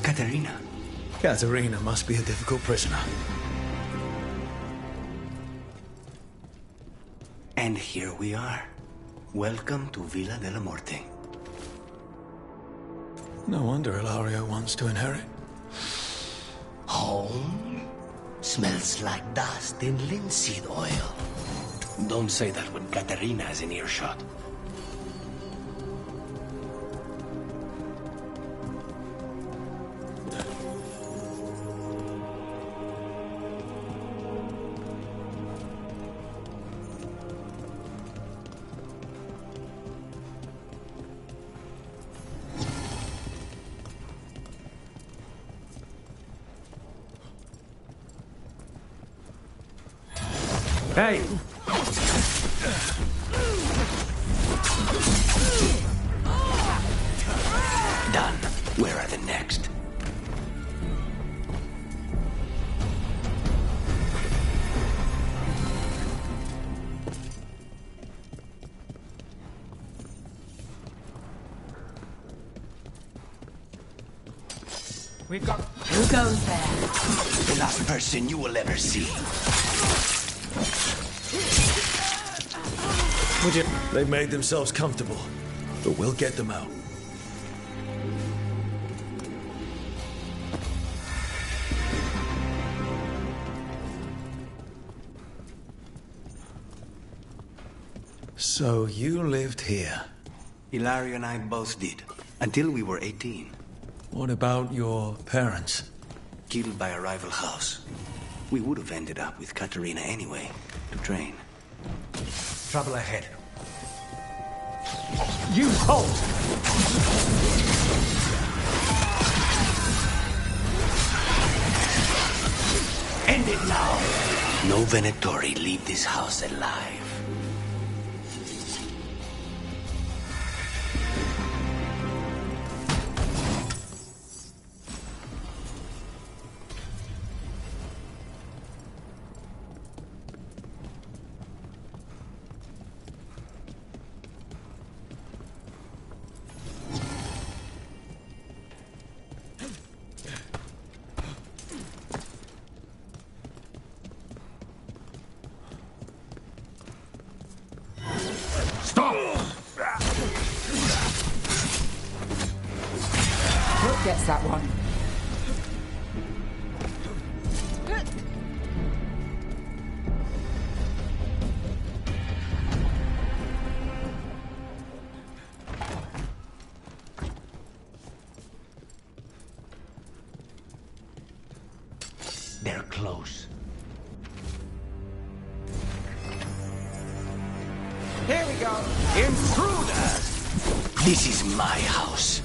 Katerina. Katerina must be a difficult prisoner. And here we are. Welcome to Villa de la Morte. No wonder Ilario wants to inherit. Home? Smells like dust and linseed oil. Don't say that when Katerina is in earshot. Hey! Done. Where are the next? We've got... Who goes there? The last person you will ever see. They've made themselves comfortable, but we'll get them out. So you lived here? Ilario and I both did, until we were 18. What about your parents? Killed by a rival house. We would have ended up with Katerina anyway, to train. Trouble ahead. You halt! End it now! No Venatori leave this house alive. what gets that one. They're close. Here we go! Intruders! This is my house.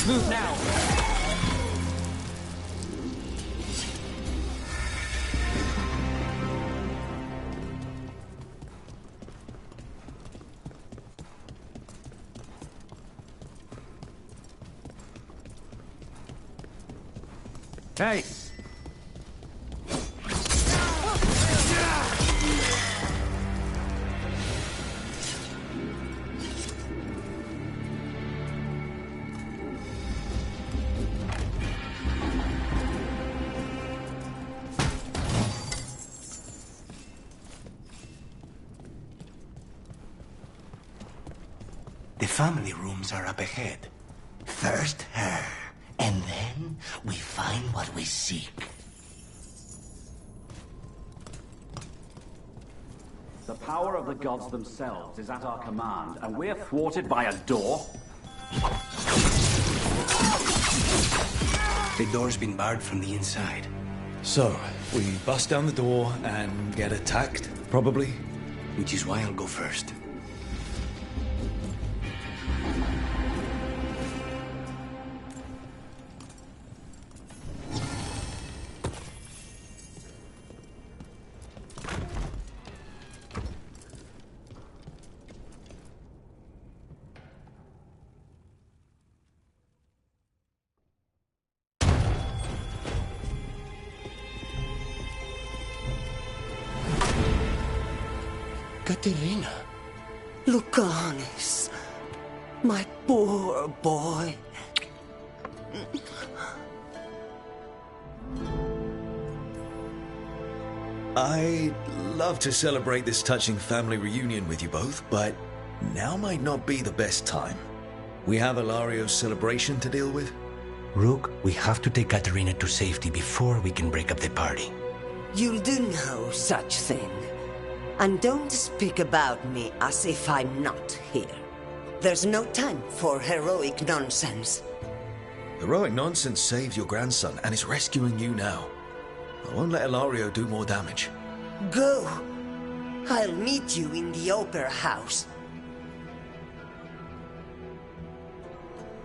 Move now! Hey! The family rooms are up ahead. First her, and then we find what we seek. The power of the gods themselves is at our command, and we're thwarted by a door? The door's been barred from the inside. So, we bust down the door and get attacked, probably? Which is why I'll go first. Katerina. Lucanis, my poor boy. I'd love to celebrate this touching family reunion with you both, but now might not be the best time. We have Ilario's celebration to deal with. Rook, we have to take Katerina to safety before we can break up the party. You'll do no such thing. And don't speak about me as if I'm not here. There's no time for heroic nonsense. Heroic nonsense saved your grandson and is rescuing you now. I won't let Ilario do more damage. Go. I'll meet you in the opera house.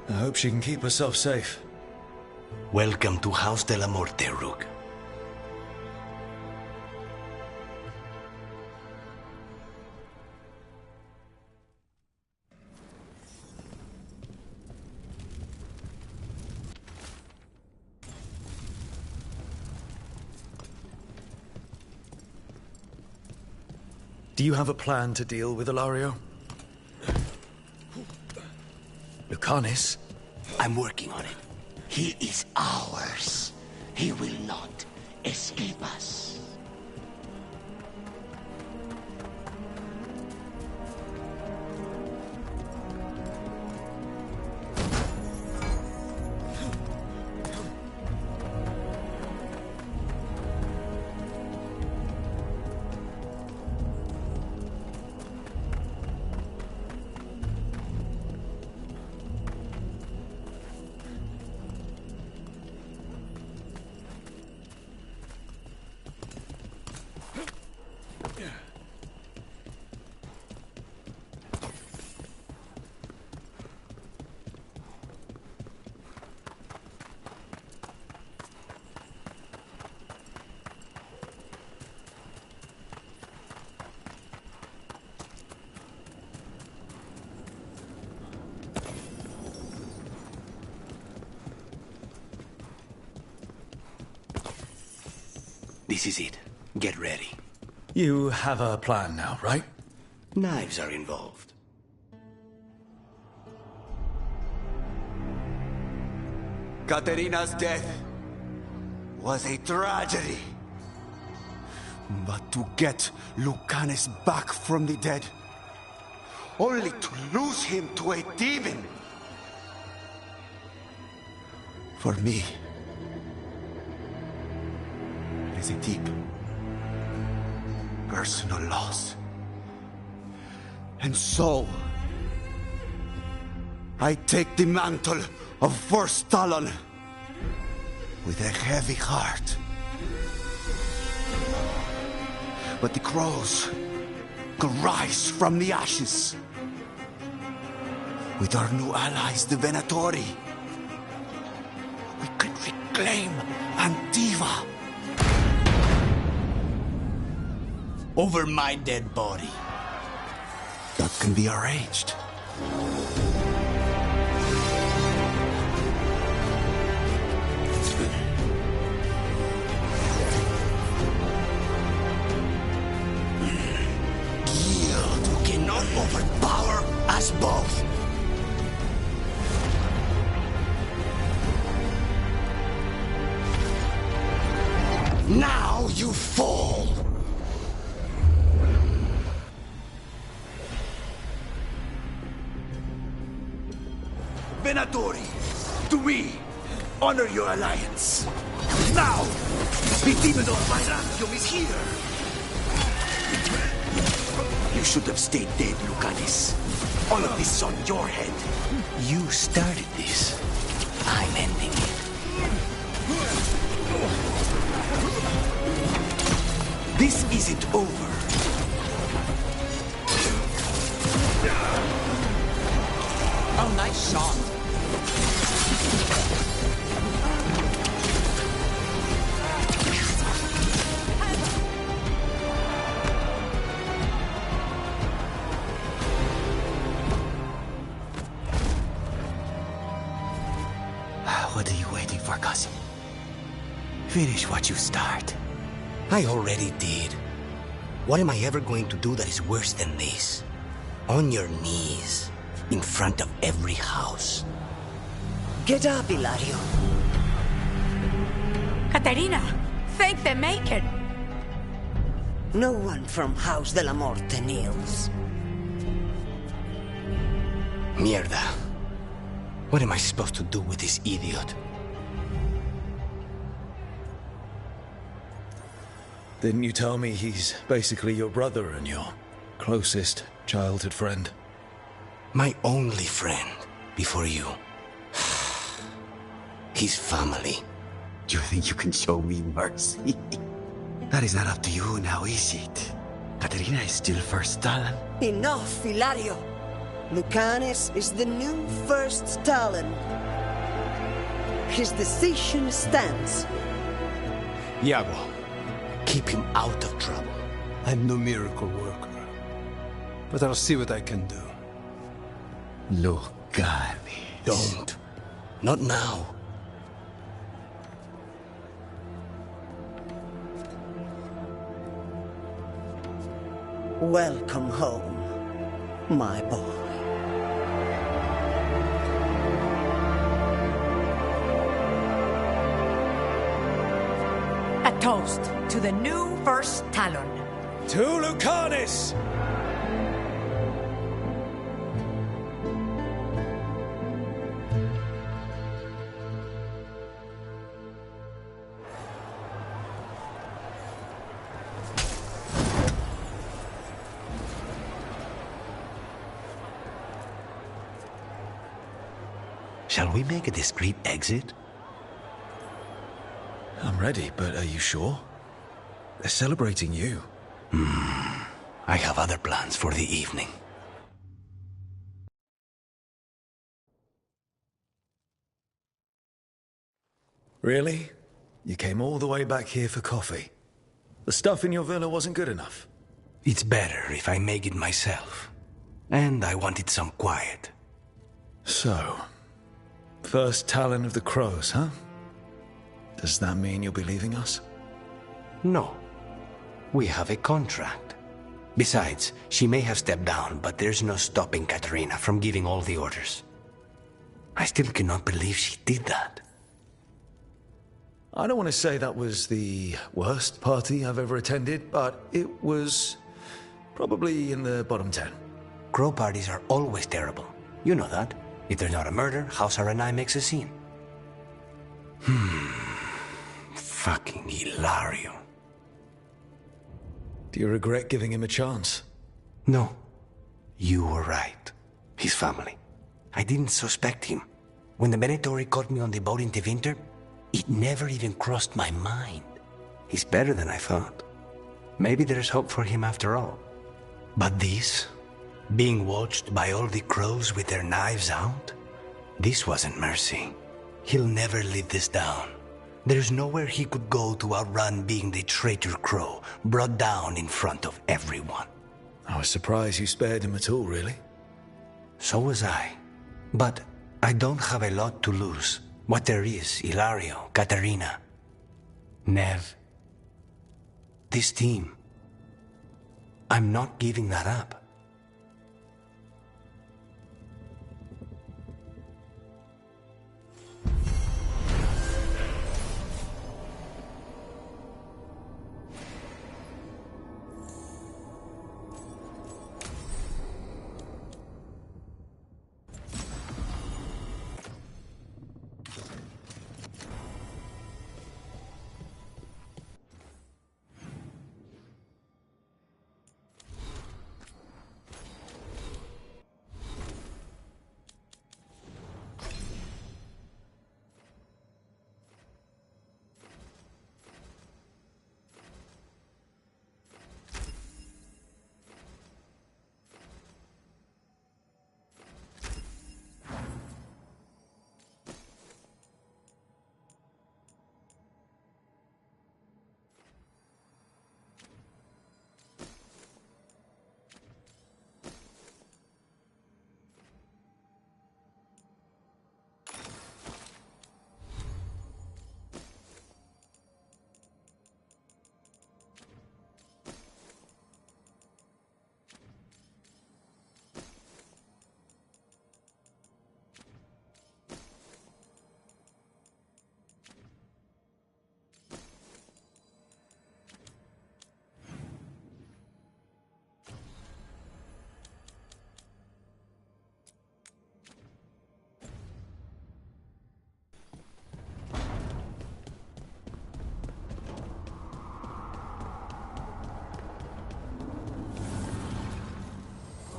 I hope she can keep herself safe. Welcome to House de la Morte, Rook. Do you have a plan to deal with Ilario? Lucanis? I'm working on it. He is ours. He will not escape us. This is it. Get ready. You have a plan now, right? Knives are involved. Katerina's death was a tragedy. But to get Lucanis back from the dead only to lose him to a demon. For me, it is a deep, personal loss. And so, I take the mantle of First Talon with a heavy heart. But the crows could rise from the ashes. With our new allies, the Venatori, we could reclaim Antiva. Over my dead body. That can be arranged. Guild who cannot overpower us both. Now you fall. Venatori, to me, honor your alliance. Now, the demon of Byzantium is here. You should have stayed dead, Lucanis. All of this is on your head. You started this. I'm ending it. This isn't over. Oh, nice shot. What are you waiting for, cousin? Finish what you start. I already did. What am I ever going to do that is worse than this? On your knees, in front of every house. Get up, Hilario. Caterina, thank the maker. No one from House de la Morte kneels. Mierda. What am I supposed to do with this idiot? Didn't you tell me he's basically your brother and your closest childhood friend? My only friend, before you. His family. Do you think you can show me mercy? That is not up to you now, is it? Caterina is still First Talon. Enough, Hilario. Lucanis is the new First Talon. His decision stands. Iago, keep him out of trouble. I'm no miracle worker, but I'll see what I can do. Lucanis. Don't. Not now. Welcome home, my boy. A toast to the new First Talon. To Lucanis! Shall we make a discreet exit? I'm ready, but are you sure? They're celebrating you. I have other plans for the evening. Really? You came all the way back here for coffee? The stuff in your villa wasn't good enough? It's better if I make it myself. And I wanted some quiet. So, First Talon of the Crows, huh? Does that mean you'll be leaving us? No. We have a contract. Besides, she may have stepped down, but there's no stopping Katerina from giving all the orders. I still cannot believe she did that. I don't want to say that was the worst party I've ever attended, but it was probably in the bottom 10. crow parties are always terrible. You know that. If there's not a murder, House R&I makes a scene. Fucking Hilario. Do you regret giving him a chance? No. You were right. His family. I didn't suspect him. When the Venatori caught me on the boat in Tevinter, it never even crossed my mind. He's better than I thought. Maybe there's hope for him after all. But this, being watched by all the crows with their knives out, this wasn't mercy. He'll never live this down. There's nowhere he could go to outrun being the traitor crow, brought down in front of everyone. I was surprised you spared him at all, really. So was I. But I don't have a lot to lose. What there is, Hilario, Katarina, Nev, this team. I'm not giving that up.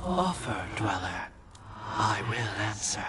Offer, Dweller. I will answer.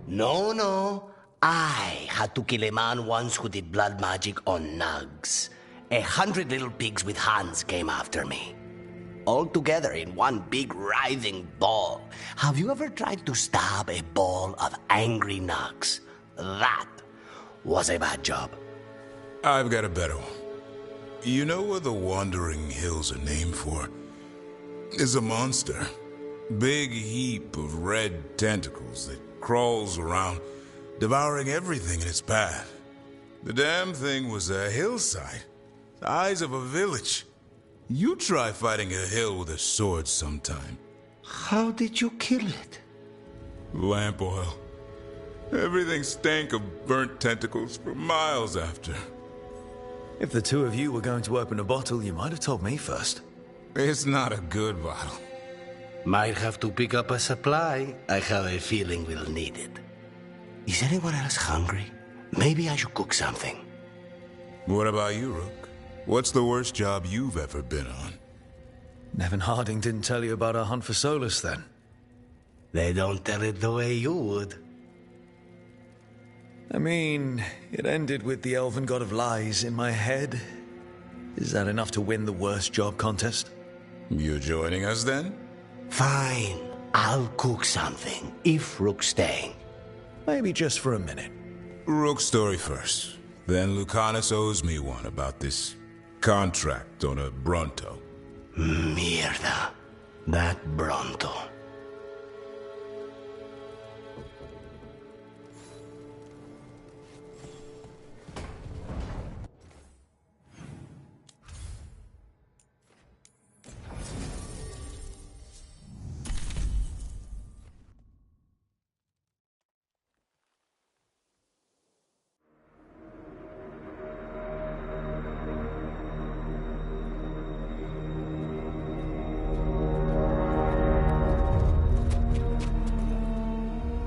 No. I had to kill a man once who did blood magic on nugs. 100 little pigs with hands came after me. All together in one big writhing ball. Have you ever tried to stab a ball of angry nugs? That was a bad job. I've got a better one. You know what the Wandering Hills are named for? It's a monster. Big heap of red tentacles that crawls around, devouring everything in its path. The damn thing was a hillside, the size of a village. You try fighting a hill with a sword sometime. How did you kill it? Lamp oil. Everything stank of burnt tentacles for miles after. If the two of you were going to open a bottle, you might have told me first. It's not a good bottle. Might have to pick up a supply. I have a feeling we'll need it. Is anyone else hungry? Maybe I should cook something. What about you, Rook? What's the worst job you've ever been on? Nevin Harding didn't tell you about our hunt for Solus, then? They don't tell it the way you would. I mean, it ended with the elven god of lies in my head. Is that enough to win the worst job contest? You joining us, then? Fine. I'll cook something, if Rook's staying. Maybe just for a minute. Rook's story first. Then Lucanus owes me one about this contract on a Bronto. Mierda. That Bronto.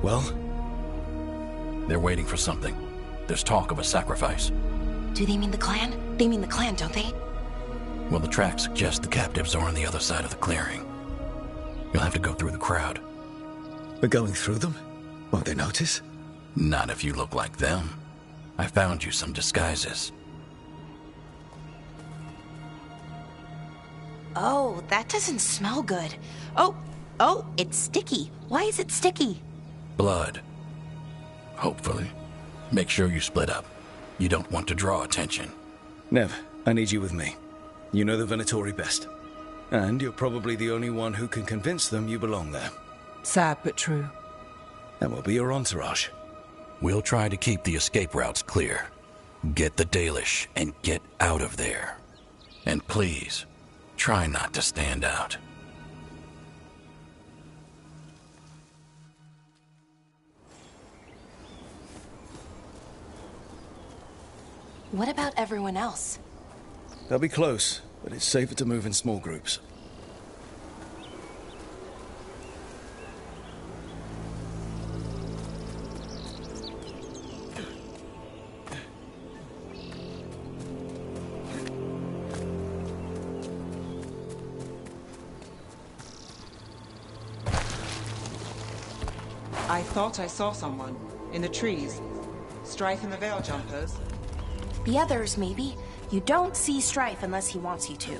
Well? They're waiting for something. There's talk of a sacrifice. Do they mean the clan? They mean the clan, don't they? Well, the tracks suggest the captives are on the other side of the clearing. You'll have to go through the crowd. We're going through them? Won't they notice? Not if you look like them. I found you some disguises. Oh, that doesn't smell good. Oh, it's sticky. Why is it sticky? Blood. Hopefully. Make sure you split up. You don't want to draw attention. Nev, I need you with me. You know the Venatori best. And you're probably the only one who can convince them you belong there. Sad but true. And we'll be your entourage. We'll try to keep the escape routes clear. Get the Dalish and get out of there. And please, try not to stand out. What about everyone else? They'll be close, but it's safer to move in small groups. I thought I saw someone. In the trees. Strife and the Veil Jumpers. The others, maybe. You don't see Strife unless he wants you to.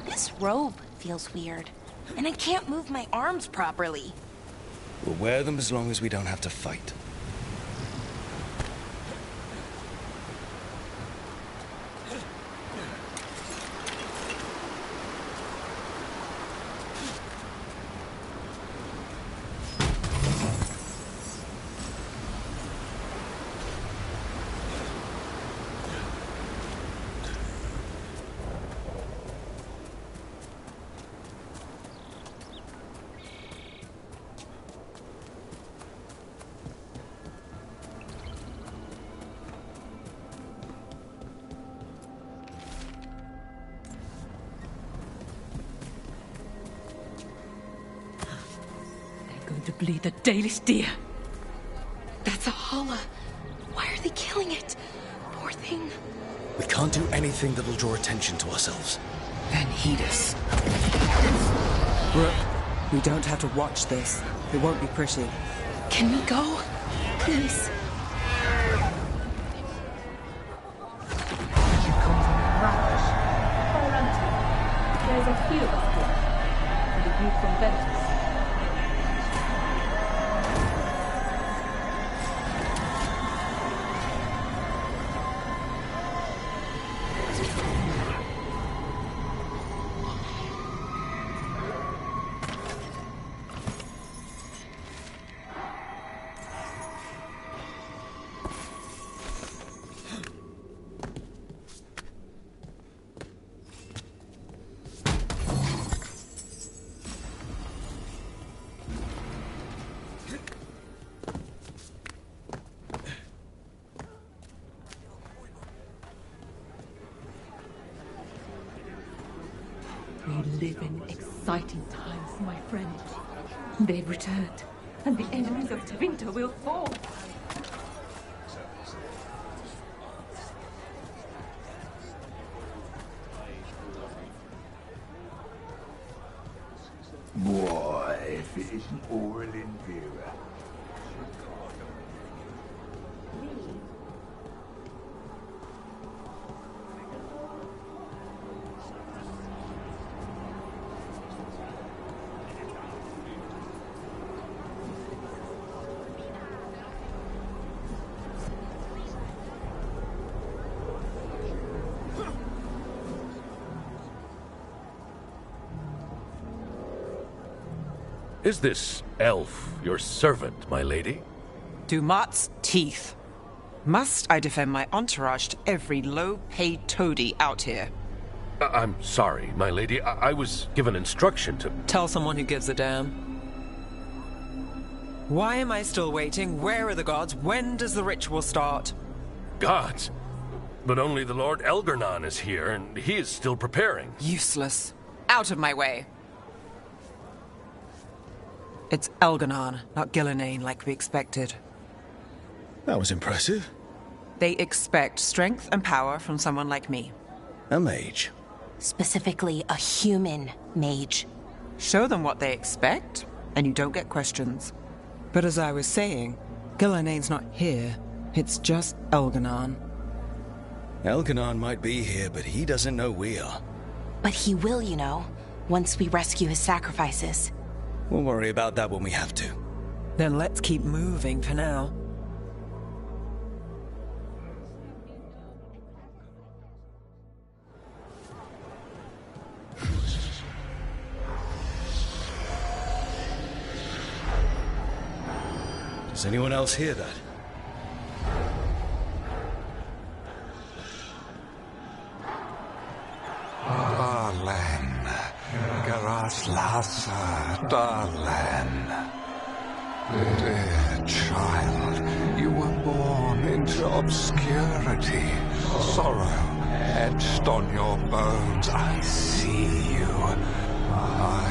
This robe feels weird, and I can't move my arms properly. We'll wear them as long as we don't have to fight. Possibly the Dalish deer. That's a holla. Why are they killing it? Poor thing. We can't do anything that'll draw attention to ourselves. Then heed us. Brooke, we don't have to watch this. It won't be pretty. Can we go? Please. You come from Rash. There's a few of us here. And a group from Ventus. We live in exciting times, my friend. They've returned, and the enemies of Tevinter will fall. Boy, if it isn't Oral and Vera. Is this elf your servant, my lady? Dumat's teeth. Must I defend my entourage to every low-paid toady out here? I'm sorry, my lady. I was given instruction to... Tell someone who gives a damn. Why am I still waiting? Where are the gods? When does the ritual start? Gods? But only the Lord Elgarnon is here, and he is still preparing. Useless. Out of my way. It's Elgarnon, not Gillenane, like we expected. That was impressive. They expect strength and power from someone like me. A mage. Specifically, a human mage. Show them what they expect, and you don't get questions. But as I was saying, Gillenane's not here. It's just Elgarnon. Elgarnon might be here, but he doesn't know we are. But he will, you know, once we rescue his sacrifices. We'll worry about that when we have to. Then let's keep moving for now. Does anyone else hear that? Darlen, Garaslasa, Darlen. Dear child, you were born into obscurity. Sorrow etched on your bones. I see you. I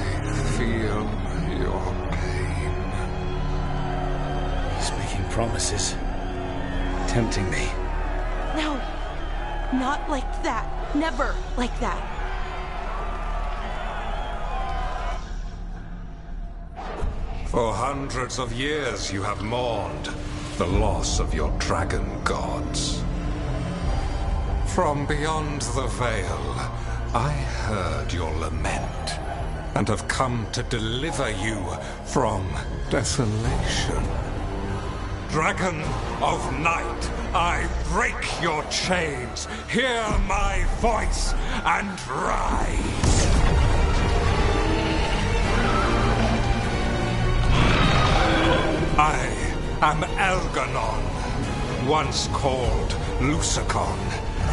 feel your pain. He's making promises. Tempting me. No. Not like that. Never like that. For hundreds of years you have mourned the loss of your dragon gods. From beyond the veil, I heard your lament, and have come to deliver you from desolation. Dragon of night, I break your chains. Hear my voice and rise. I am Elgarnon, once called Lucicon,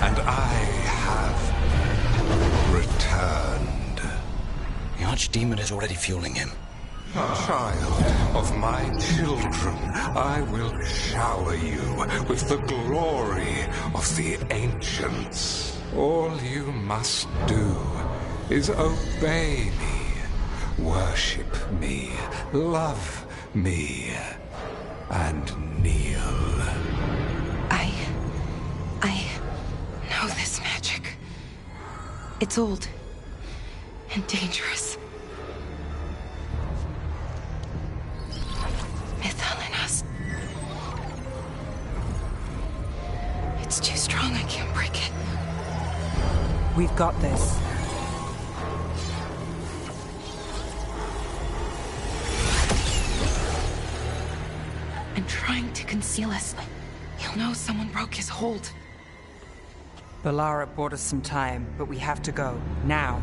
and I have returned. The Archdemon is already fueling him. Child of my children, I will shower you with the glory of the ancients. All you must do is obey me, worship me, love me and kneel. I know this magic. It's old and dangerous. It's telling us. It's too strong, I can't break it. We've got this. And trying to conceal us. He'll know someone broke his hold. Balara bought us some time, but we have to go. Now.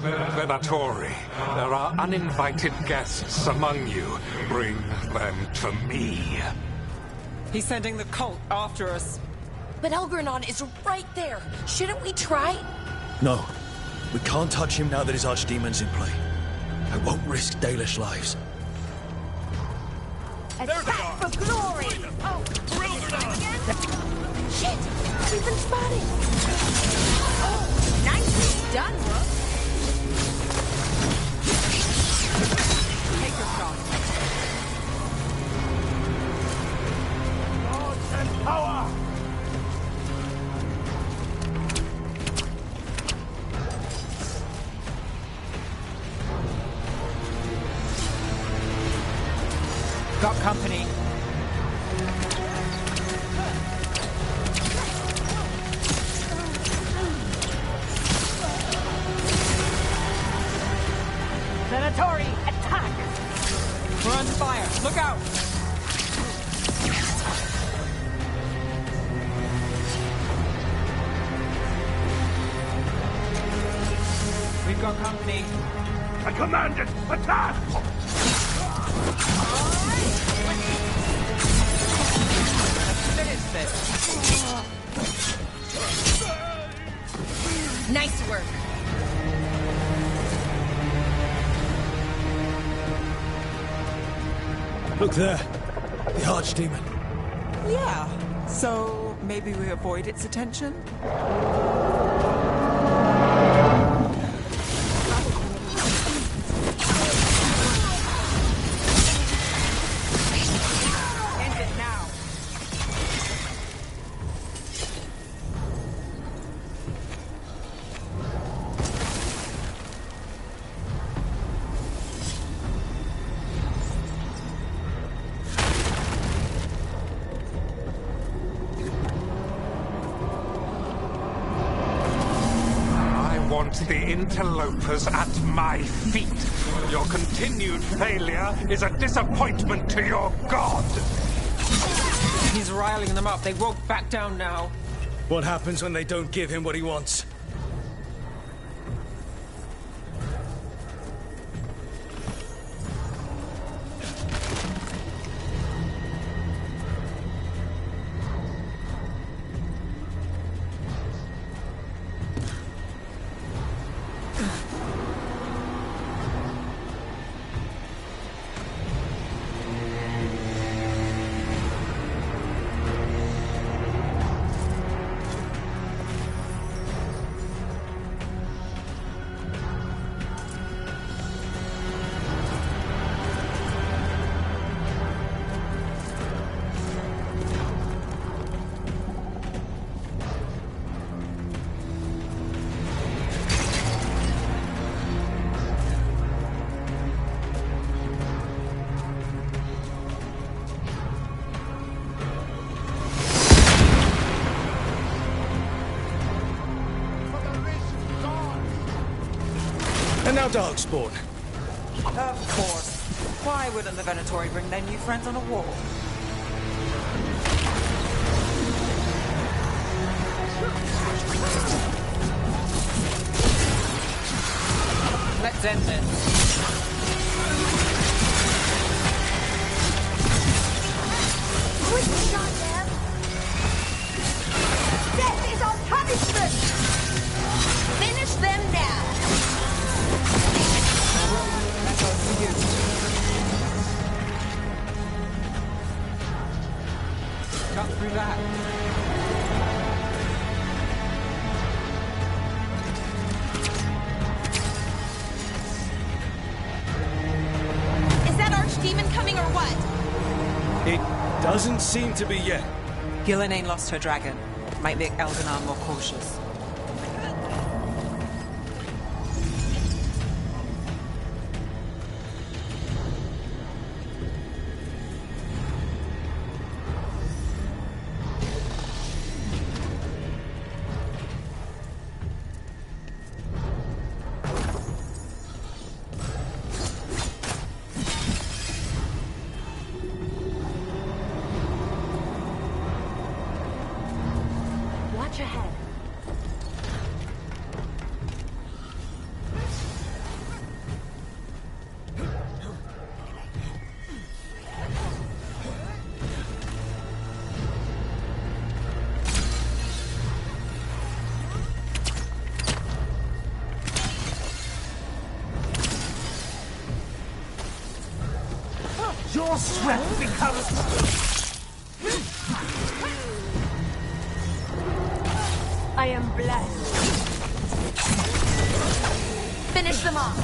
Venatori, there are uninvited guests among you. Bring them to me. He's sending the cult after us. But Elgranon is right there. Shouldn't we try? No. We can't touch him now that his archdemon's in play. I won't risk Dalish lives. Attack for glory! Oh, shit! We've been spotted! Oh, nicely done, Rook! Take your shot. Force and power! Got company. Venatori, attack! We're under fire. Look out! We've got company. I command it! Attack! Finish this. Nice work. Look there. The archdemon. Yeah. So maybe we avoid its attention? End it now. The interlopers at my feet. Your continued failure is a disappointment to your god. He's riling them up. They won't back down now. What happens when they don't give him what he wants? And now Darkspawn. Of course. Why wouldn't the Venatori bring their new friends on a wall? Let's end this. Quick shot, man! Death is our punishment! Finish them now! That's all for you. cut through that. Is that archdemon coming or what? It doesn't seem to be yet. Gillen ain't lost her dragon. Might make Elganon more cautious. Watch ahead. Your sweat becomes... I am blessed. Finish them off.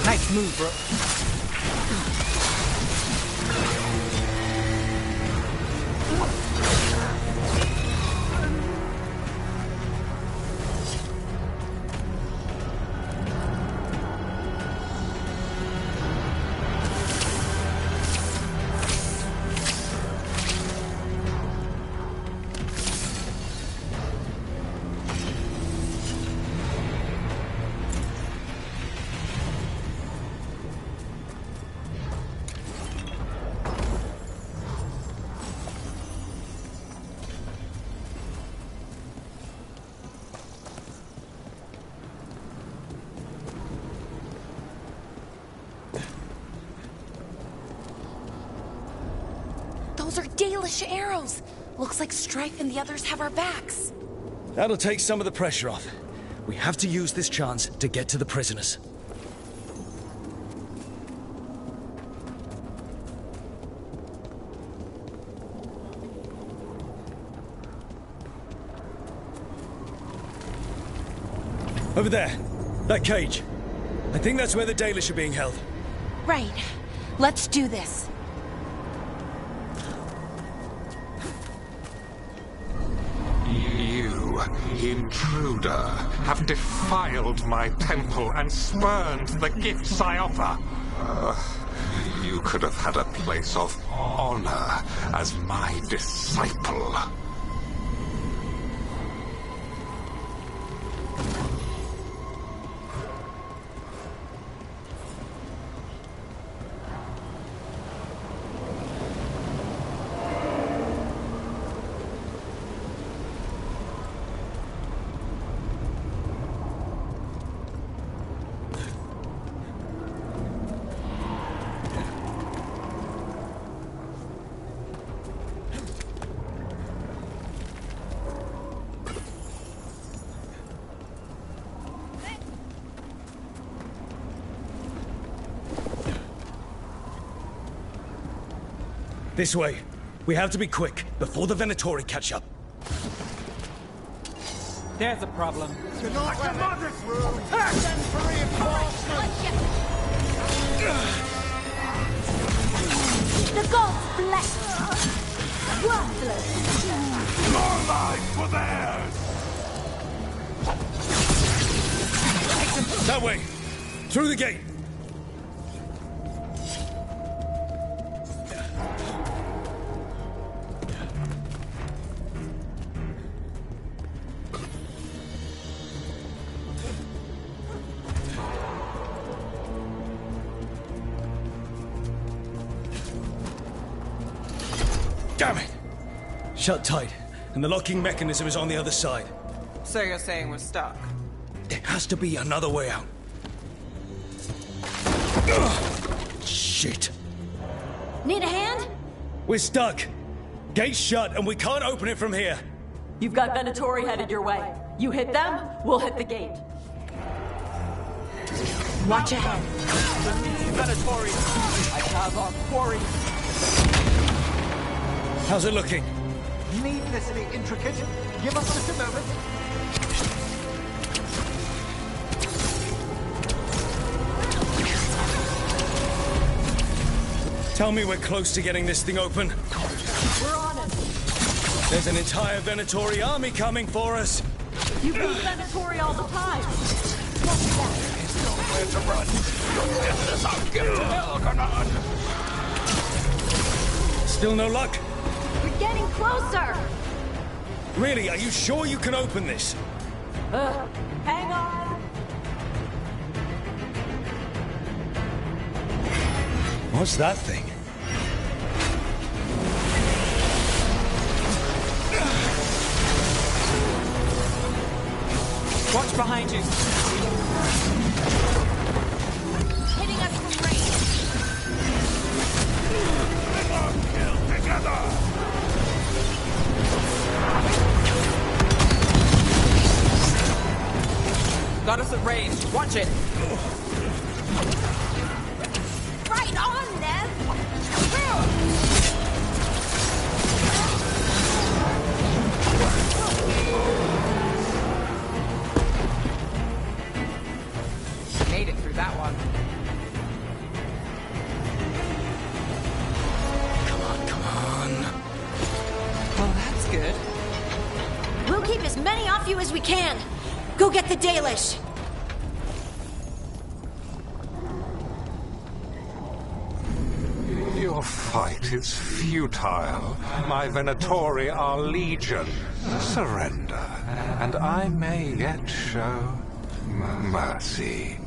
Nice move, bro. Those are Dalish arrows. Looks like Strife and the others have our backs. That'll take some of the pressure off. We have to use this chance to get to the prisoners. Over there. That cage. I think that's where the Dalish are being held. Right. Let's do this. You, intruder, have defiled my temple and spurned the gifts I offer. You could have had a place of honor as my disciple. This way. We have to be quick, before the Venatori catch up. There's a problem. Tonight, the mother's room! Send for reinforcements! The gods bless you. Worthless. Your lives were theirs! That way! Through the gate! Damn it! Shut tight, and the locking mechanism is on the other side. So you're saying we're stuck? There has to be another way out. Ugh. Shit. Need a hand? We're stuck. Gate's shut, and we can't open it from here. You've got Venatori headed your way. You hit them, we'll hit the gate. Watch ahead. The Venatori! I have our quarry. How's it looking? Needlessly intricate. Give us just a moment. Tell me we're close to getting this thing open. We're on it. There's an entire Venatori army coming for us. You beat Venatori all the time. There's nowhere to run. You'll get this out. Get to Veilguard. Still no luck? We're getting closer! Really, are you sure you can open this? Hang on. What's that thing? Watch behind you. Hitting us from range. Kill together. Got us at range. Watch it. Right on, Nev! Made it through that one. Come on. Well, that's good. We'll keep as many off you as we can. Go get the Dalish. Your fight is futile. My Venatori are legion. Surrender, and I may yet show mercy.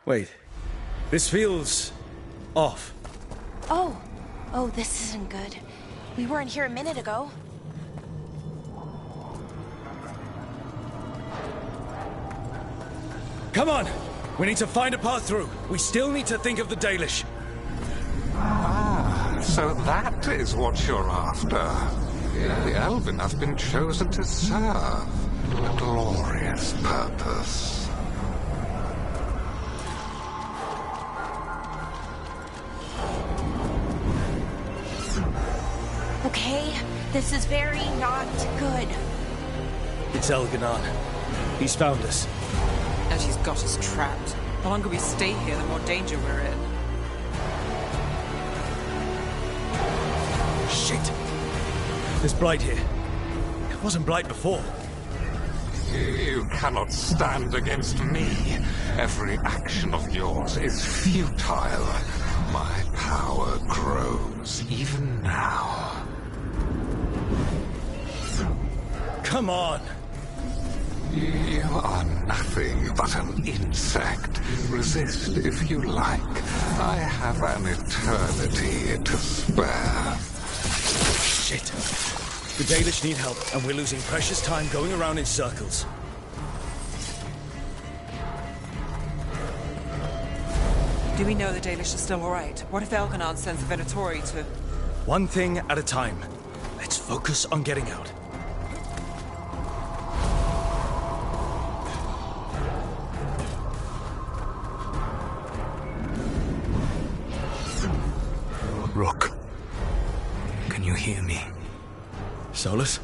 Wait. This feels off. Oh, this isn't good. We weren't here a minute ago. Come on! We need to find a path through. We still need to think of the Dalish. Ah, so that is what you're after. The Elven have been chosen to serve a glorious purpose. Okay, this is very not good. It's Elganon. He's found us. And she's got us trapped. The longer we stay here, the more danger we're in. Shit! There's Blight here. It wasn't Blight before. You cannot stand against me. Every action of yours is futile. My power grows even now. Come on! You are nothing but an insect. Resist if you like. I have an eternity to spare. Shit. The Dalish need help, and we're losing precious time going around in circles. Do we know the Dalish are still alright? What if Elganon sends the Venatori to... One thing at a time. Let's focus on getting out. Rook, can you hear me? Solus?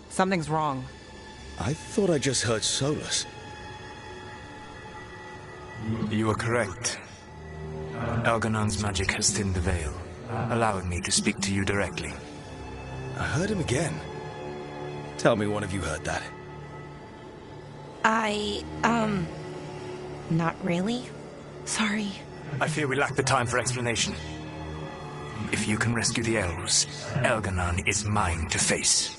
Something's wrong. I thought I just heard Solus. You are correct. Elganon's magic has thinned the veil, allowing me to speak to you directly. I heard him again. Tell me one of you heard that. Not really. Sorry. I fear we lack the time for explanation. If you can rescue the elves, Elganon is mine to face.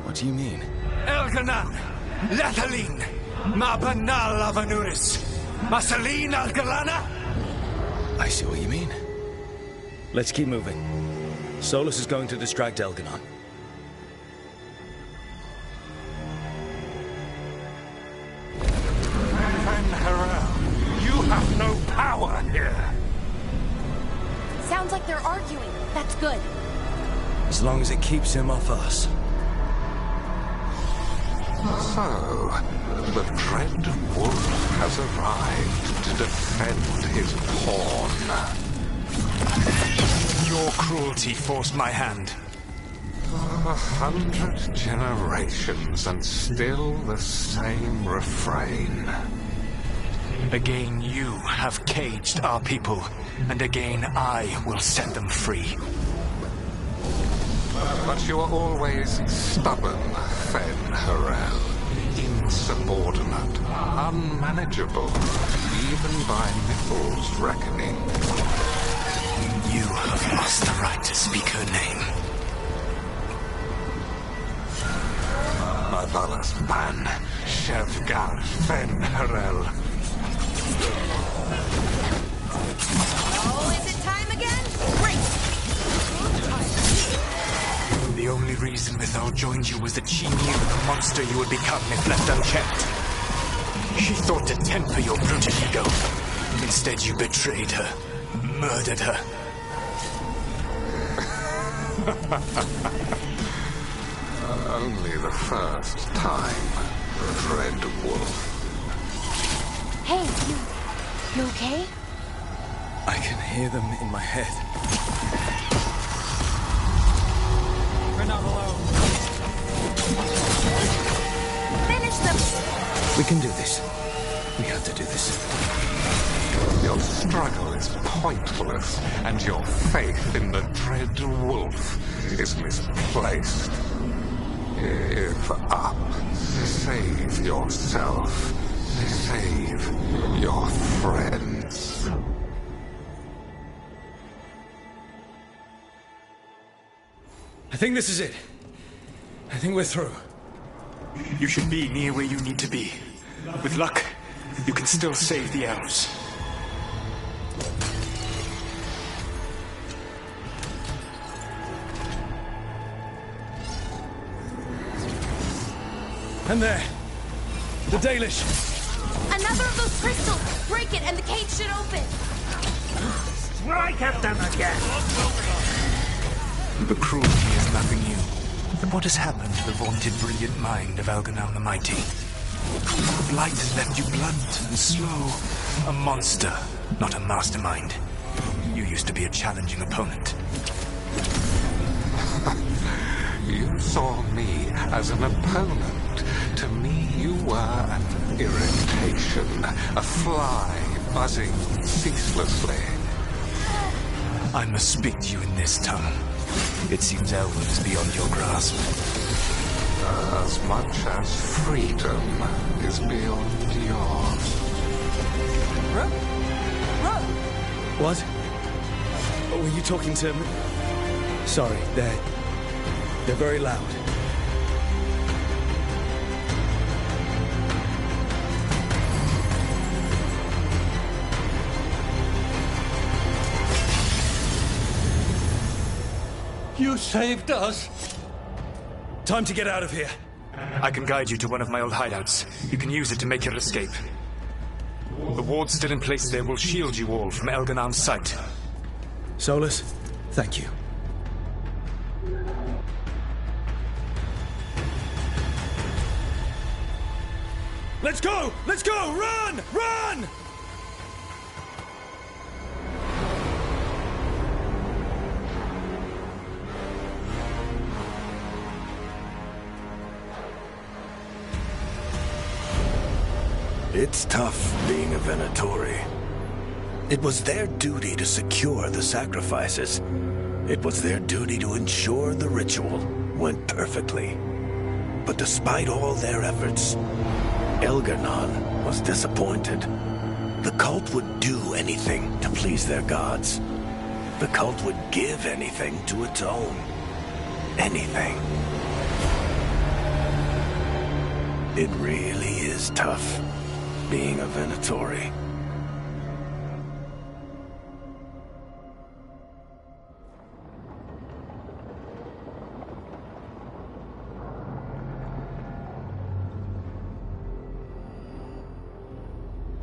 What do you mean? Elganon! Lethalin! Ma banal avanuris! Masalin Algalana! I see what you mean. Let's keep moving. Solus is going to distract Elganon. You have no power here. Sounds like they're arguing. That's good. As long as it keeps him off us. So, the dread wolf has arrived to defend his pawn. Your cruelty forced my hand. 100 generations and still the same refrain. Again you have caged our people, and again I will set them free. But you are always stubborn, Fen-Harel. Insubordinate, unmanageable, even by Nifl's reckoning. You have lost the right to speak her name. Marvelous man, Shevgar Fen-Harel. Oh, is it time again? Great! The only reason Mythal joined you was that she knew the monster you would become if left unchecked. She thought to temper your brutal ego. Instead, you betrayed her, murdered her. Only the first time, Dread Wolf. Hey, you okay? I can hear them in my head. We're not alone. Finish them! We can do this. We have to do this. Your struggle is pointless, and your faith in the Dread Wolf is misplaced. Give up. Save yourself. Save your friends. I think this is it. I think we're through. You should be near where you need to be. With luck, you can still save the elves. And there. The Dalish. Another of those crystals! Break it and the cage should open! Strike at them again! The cruelty is nothing new. But what has happened to the vaunted brilliant mind of Elganon the Mighty? Blight has left you blunt and slow. A monster, not a mastermind. You used to be a challenging opponent. You saw me as an opponent. To me, you were an irritation, a fly buzzing ceaselessly. I must speak to you in this tongue. It seems Elwood is beyond your grasp. As much as freedom is beyond yours. What? Were you talking to me? Sorry, they're very loud. You saved us. Time to get out of here. I can guide you to one of my old hideouts. You can use it to make your escape. The wards still in place there will shield you all from Elganon's sight. Solus, thank you. Let's go! Let's go! Run! Run! It's tough being a Venatori. It was their duty to secure the sacrifices. It was their duty to ensure the ritual went perfectly. But despite all their efforts, Elgar'nan was disappointed. The cult would do anything to please their gods. The cult would give anything to atone. Anything. It really is tough, being a Venatori.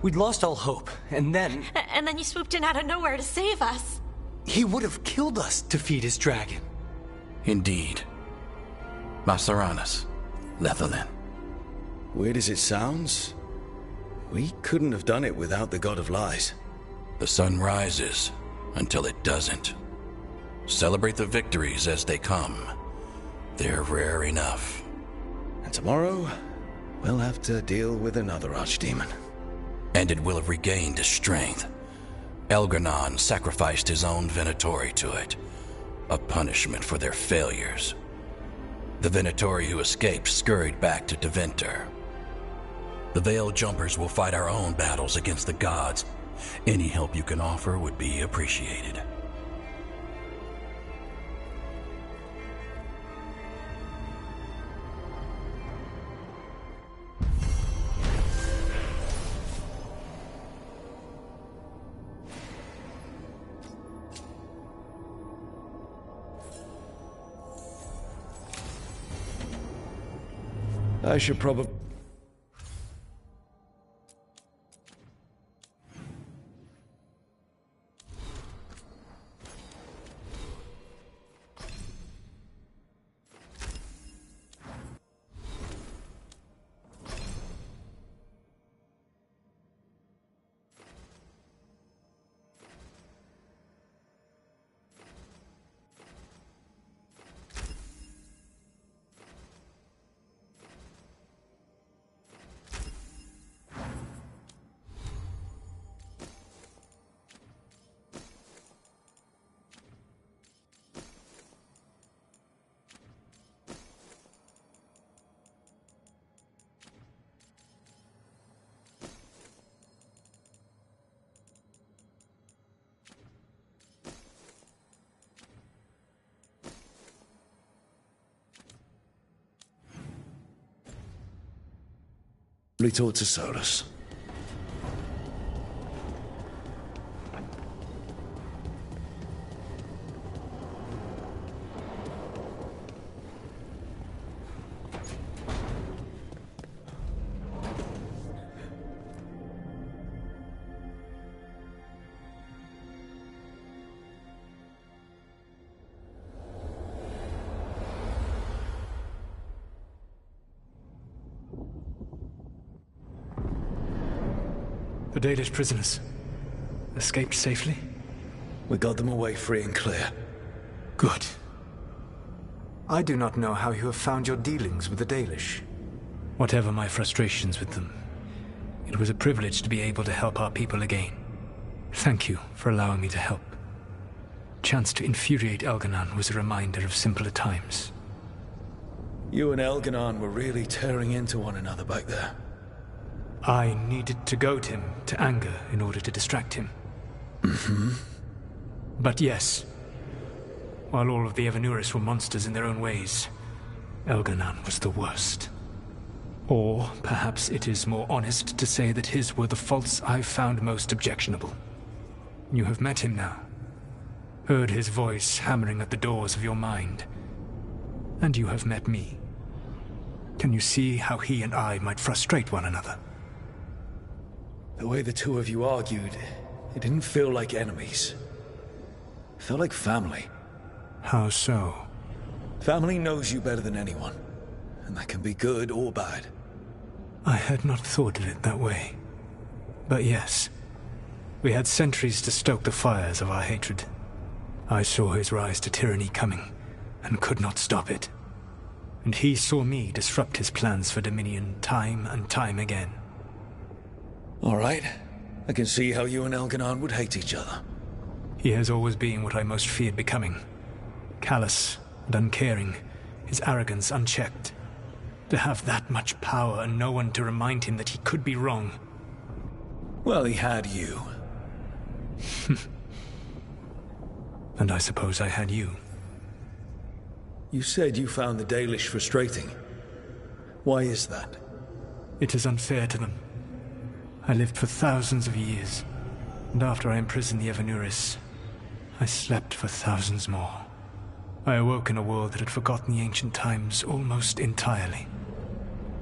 We'd lost all hope, and then... And then you swooped in out of nowhere to save us. He would have killed us to feed his dragon. Indeed. Masaranas, Lethalin. Weird as it sounds, we couldn't have done it without the God of Lies. The sun rises until it doesn't. Celebrate the victories as they come. They're rare enough. And tomorrow, we'll have to deal with another archdemon. And it will have regained its strength. Elgar'nan sacrificed his own Venatori to it. A punishment for their failures. The Venatori who escaped scurried back to Deventer. The Veil Jumpers will fight our own battles against the gods. Any help you can offer would be appreciated. I should probably... taught to Solus. The Dalish prisoners escaped safely? We got them away free and clear. Good. I do not know how you have found your dealings with the Dalish. Whatever my frustrations with them, it was a privilege to be able to help our people again. Thank you for allowing me to help. Chance to infuriate Elgar'nan was a reminder of simpler times. You and Elgar'nan were really tearing into one another back there. I needed to goad him to anger in order to distract him. Mm-hmm. But yes, while all of the Evanuris were monsters in their own ways, Elgar'nan was the worst. Or perhaps it is more honest to say that his were the faults I've found most objectionable. You have met him now. Heard his voice hammering at the doors of your mind. And you have met me. Can you see how he and I might frustrate one another? The way the two of you argued, it didn't feel like enemies. It felt like family. How so? Family knows you better than anyone, and that can be good or bad. I had not thought of it that way. But yes, we had centuries to stoke the fires of our hatred. I saw his rise to tyranny coming, and could not stop it. And he saw me disrupt his plans for dominion time and time again. All right. I can see how you and Elgar'nan would hate each other. He has always been what I most feared becoming. Callous and uncaring, his arrogance unchecked. To have that much power and no one to remind him that he could be wrong. Well, he had you. And I suppose I had you. You said you found the Dalish frustrating. Why is that? It is unfair to them. I lived for thousands of years, and after I imprisoned the Evanuris, I slept for thousands more. I awoke in a world that had forgotten the ancient times almost entirely.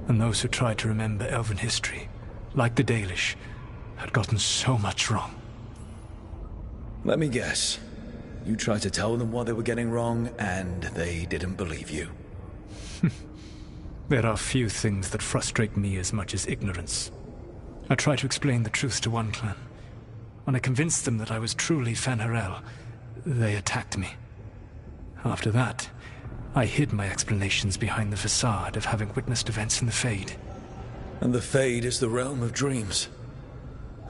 And those who tried to remember elven history, like the Dalish, had gotten so much wrong. Let me guess. You tried to tell them what they were getting wrong, and they didn't believe you. There are few things that frustrate me as much as ignorance. I tried to explain the truth to one clan. When I convinced them that I was truly Fen'Harel, they attacked me. After that, I hid my explanations behind the facade of having witnessed events in the Fade. And the Fade is the realm of dreams.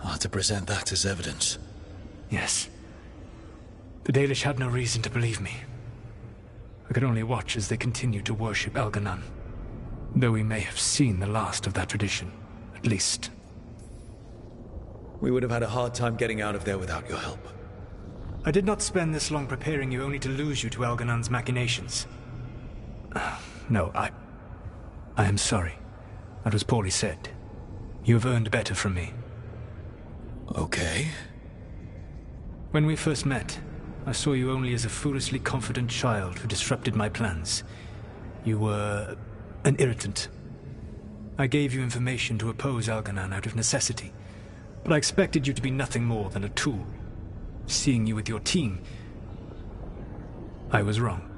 Hard to present that as evidence. Yes. The Dalish had no reason to believe me. I could only watch as they continued to worship Elganon, though we may have seen the last of that tradition, at least. We would have had a hard time getting out of there without your help. I did not spend this long preparing you only to lose you to Elganon's machinations. No, I am sorry. That was poorly said. You have earned better from me. Okay. When we first met, I saw you only as a foolishly confident child who disrupted my plans. You were an irritant. I gave you information to oppose Elganon out of necessity, but I expected you to be nothing more than a tool. Seeing you with your team, I was wrong.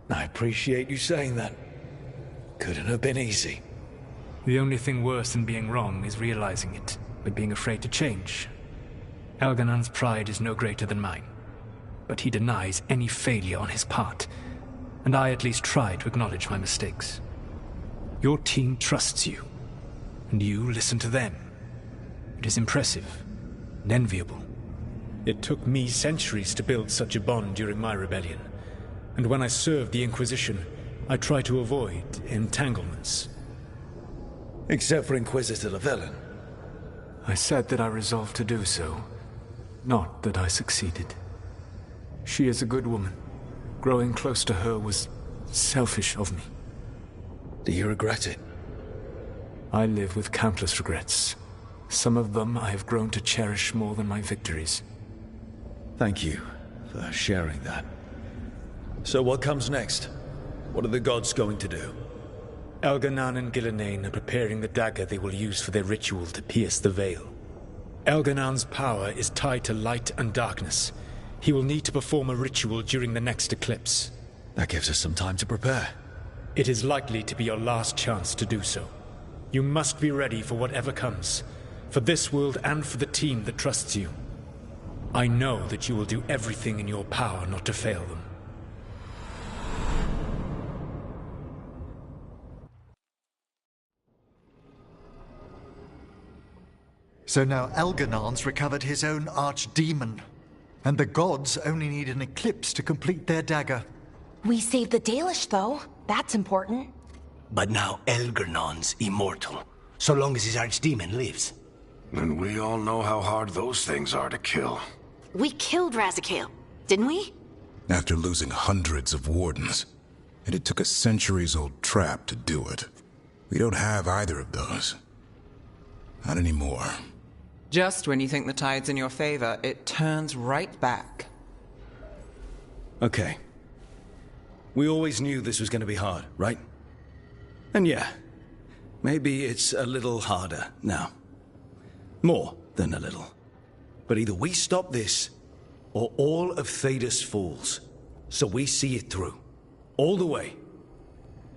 I appreciate you saying that. Couldn't have been easy. The only thing worse than being wrong is realizing it, but being afraid to change. Elganon's pride is no greater than mine, but he denies any failure on his part, and I at least try to acknowledge my mistakes. Your team trusts you, and you listen to them. It is impressive and enviable. It took me centuries to build such a bond during my rebellion, and when I served the Inquisition, I tried to avoid entanglements. Except for Inquisitor Llewellyn. I said that I resolved to do so, not that I succeeded. She is a good woman. Growing close to her was selfish of me. Do you regret it? I live with countless regrets. Some of them I have grown to cherish more than my victories. Thank you for sharing that. So what comes next? What are the gods going to do? Elganon and Gillenane are preparing the dagger they will use for their ritual to pierce the veil. Elganon's power is tied to light and darkness. He will need to perform a ritual during the next eclipse. That gives us some time to prepare. It is likely to be your last chance to do so. You must be ready for whatever comes, for this world and for the team that trusts you. I know that you will do everything in your power not to fail them. So now Elganon's recovered his own archdemon, and the gods only need an eclipse to complete their dagger. We saved the Dalish, though. That's important. But now Elganon's immortal, so long as his archdemon lives. And we all know how hard those things are to kill. We killed Razikale, didn't we? After losing hundreds of wardens, and it took a centuries-old trap to do it. We don't have either of those. Not anymore. Just when you think the tide's in your favor, it turns right back. Okay. We always knew this was going to be hard, right? And yeah, maybe it's a little harder now. More than a little. But either we stop this, or all of Thedas falls. So we see it through. All the way.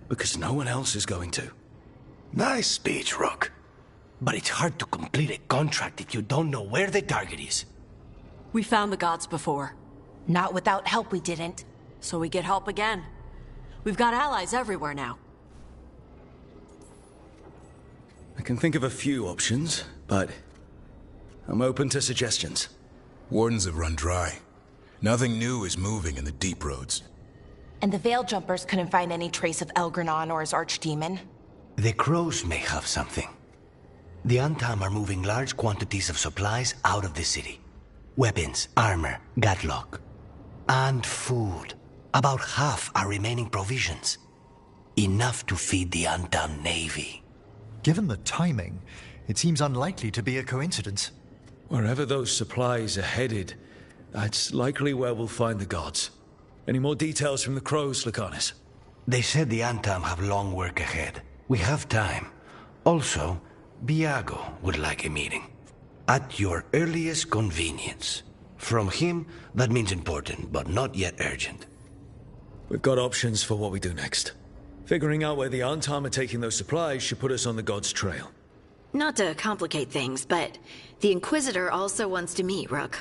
Because no one else is going to. Nice speech, Rook. But it's hard to complete a contract if you don't know where the target is. We found the gods before. Not without help, we didn't. So we get help again. We've got allies everywhere now. I can think of a few options, but I'm open to suggestions. Wardens have run dry. Nothing new is moving in the deep roads. And the Veil Jumpers couldn't find any trace of Elgranon or his archdemon? The crows may have something. The Antam are moving large quantities of supplies out of the city. Weapons, armor, gatlock. And food. About half are remaining provisions. Enough to feed the Antam navy. Given the timing, it seems unlikely to be a coincidence. Wherever those supplies are headed, that's likely where we'll find the gods. Any more details from the crows, Lucanus? They said the Antam have long work ahead. We have time. Also, Biago would like a meeting. At your earliest convenience. From him, that means important, but not yet urgent. We've got options for what we do next. Figuring out where the Antam are taking those supplies should put us on the gods' trail. Not to complicate things, but the Inquisitor also wants to meet Rook.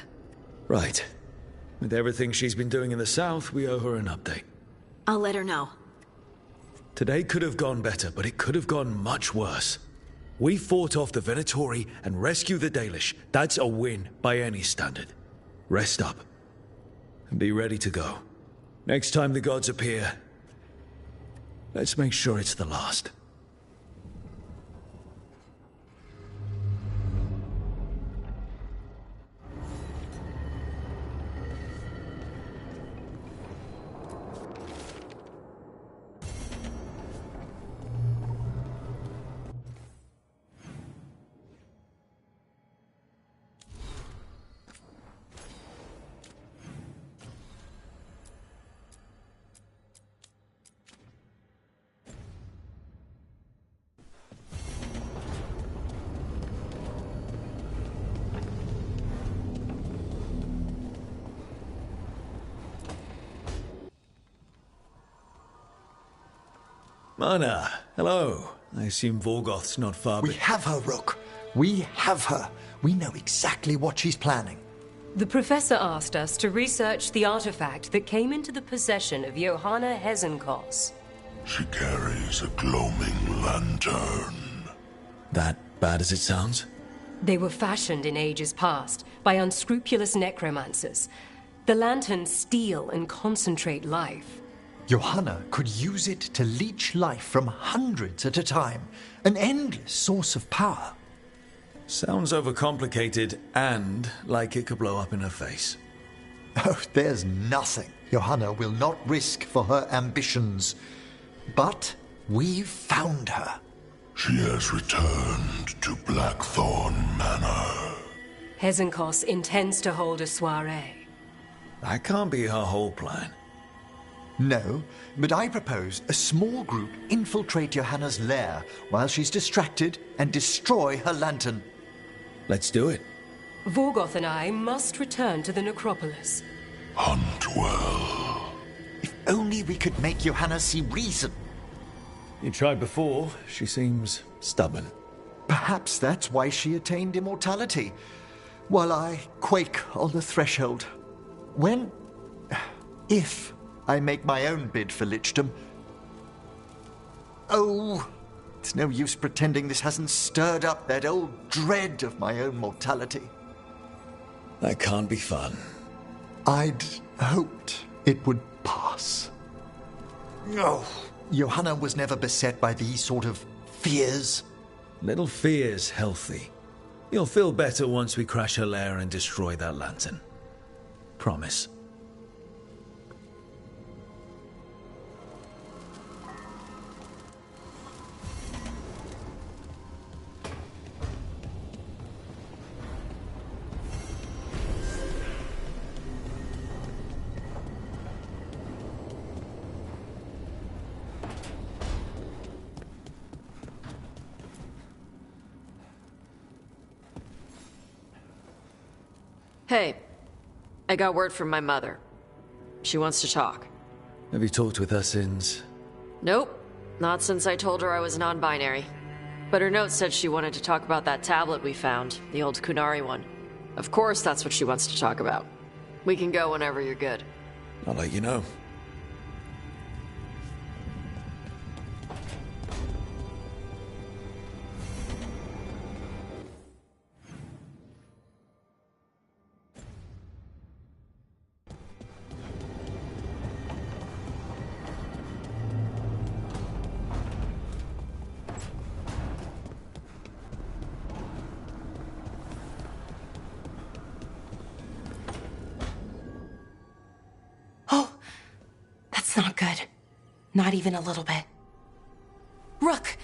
Right. With everything she's been doing in the south, we owe her an update. I'll let her know. Today could have gone better, but it could have gone much worse. We fought off the Venatori and rescued the Dalish. That's a win by any standard. Rest up. And be ready to go. Next time the gods appear, let's make sure it's the last. Mana, hello. I assume Vorgoth's not far. We have her, Rook. We have her. We know exactly what she's planning. The Professor asked us to research the artifact that came into the possession of Johanna Hezenkos. She carries a gloaming lantern. That bad as it sounds? They were fashioned in ages past by unscrupulous necromancers. The lanterns steal and concentrate life. Johanna could use it to leech life from hundreds at a time. An endless source of power. Sounds overcomplicated and like it could blow up in her face. Oh, there's nothing Johanna will not risk for her ambitions. But we've found her. She has returned to Blackthorn Manor. Hezenkos intends to hold a soiree. That can't be her whole plan. No, but I propose a small group infiltrate Johanna's lair while she's distracted and destroy her lantern. Let's do it. Vorgoth and I must return to the necropolis. Hunt well. If only we could make Johanna see reason. You tried before. She seems stubborn. Perhaps that's why she attained immortality, while I quake on the threshold. If I make my own bid for lichdom. Oh, it's no use pretending this hasn't stirred up that old dread of my own mortality. That can't be fun. I'd hoped it would pass. Oh, Johanna was never beset by these sort of fears. Little fear's healthy. You'll feel better once we crash her lair and destroy that lantern. Promise. Hey, I got word from my mother. She wants to talk. Have you talked with her since? Nope, not since I told her I was non-binary. But her note said she wanted to talk about that tablet we found, the old Kunari one. Of course that's what she wants to talk about. We can go whenever you're good. I'll let you know. It's not good. Not even a little bit. Rook,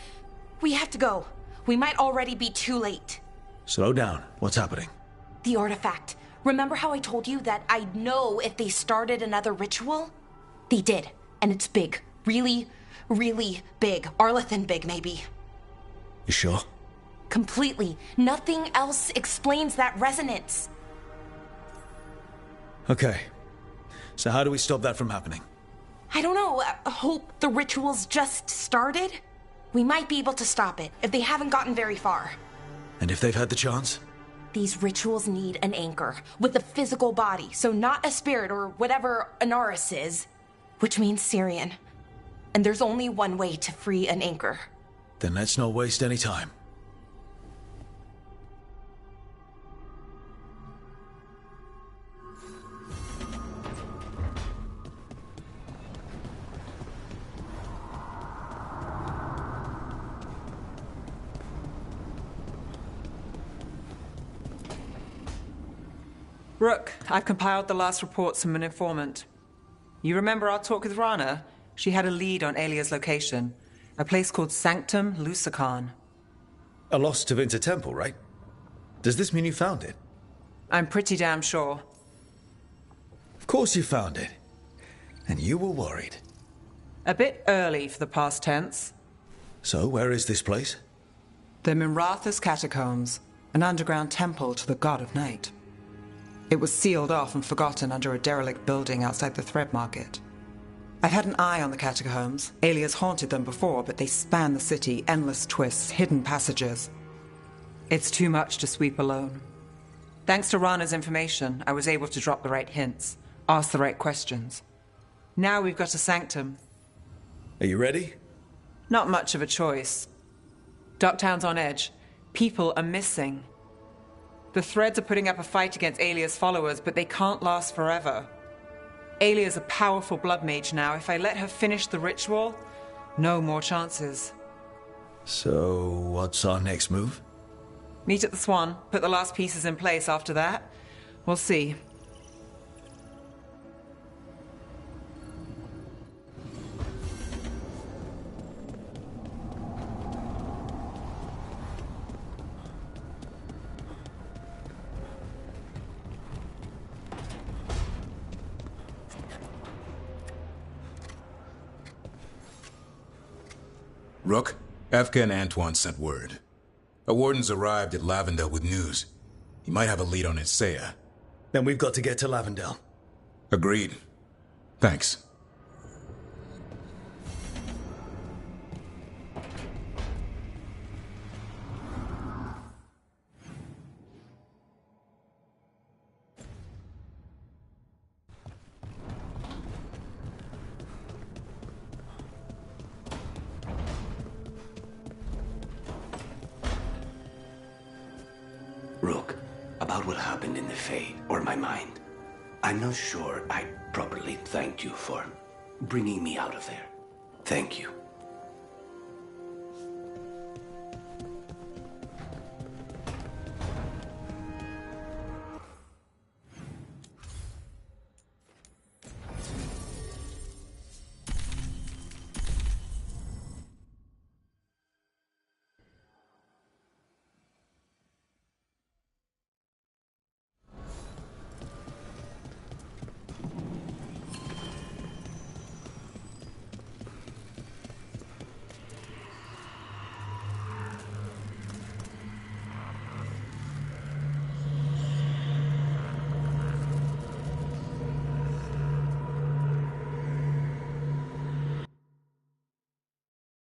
we have to go. We might already be too late. Slow down. What's happening? The artifact. Remember how I told you that I'd know if they started another ritual? They did, and it's big. Really, really big. Arlethan big, maybe. You sure? Completely. Nothing else explains that resonance. Okay. So how do we stop that from happening? I don't know. Hope the ritual's just started? We might be able to stop it if they haven't gotten very far. And if they've had the chance? These rituals need an anchor with a physical body, so not a spirit or whatever Anaris is, which means Syrian. And there's only one way to free an anchor. Then let's not waste any time. Rook, I've compiled the last reports from an informant. You remember our talk with Rana? She had a lead on Alia's location. A place called Sanctum Lucican. A lost Tevinter temple, right? Does this mean you found it? I'm pretty damn sure. Of course you found it. And you were worried. A bit early for the past tense. So, where is this place? The Minratha's Catacombs, an underground temple to the god of night. It was sealed off and forgotten under a derelict building outside the Thread Market. I've had an eye on the catacombs. Alia's haunted them before, but they span the city, endless twists, hidden passages. It's too much to sweep alone. Thanks to Rana's information, I was able to drop the right hints, ask the right questions. Now we've got a sanctum. Are you ready? Not much of a choice. Ducktown's on edge. People are missing. The Threads are putting up a fight against Alia's followers, but they can't last forever. Alia's a powerful blood mage now. If I let her finish the ritual, no more chances. So, what's our next move? Meet at the Swan, put the last pieces in place after that. We'll see. Rook, Efka and Antoine sent word. A warden's arrived at Lavendel with news. He might have a lead on Isaiah. Then we've got to get to Lavendel. Agreed. Thanks. Rook, about what happened in the Fade, or my mind. I'm not sure I properly thanked you for bringing me out of there. Thank you.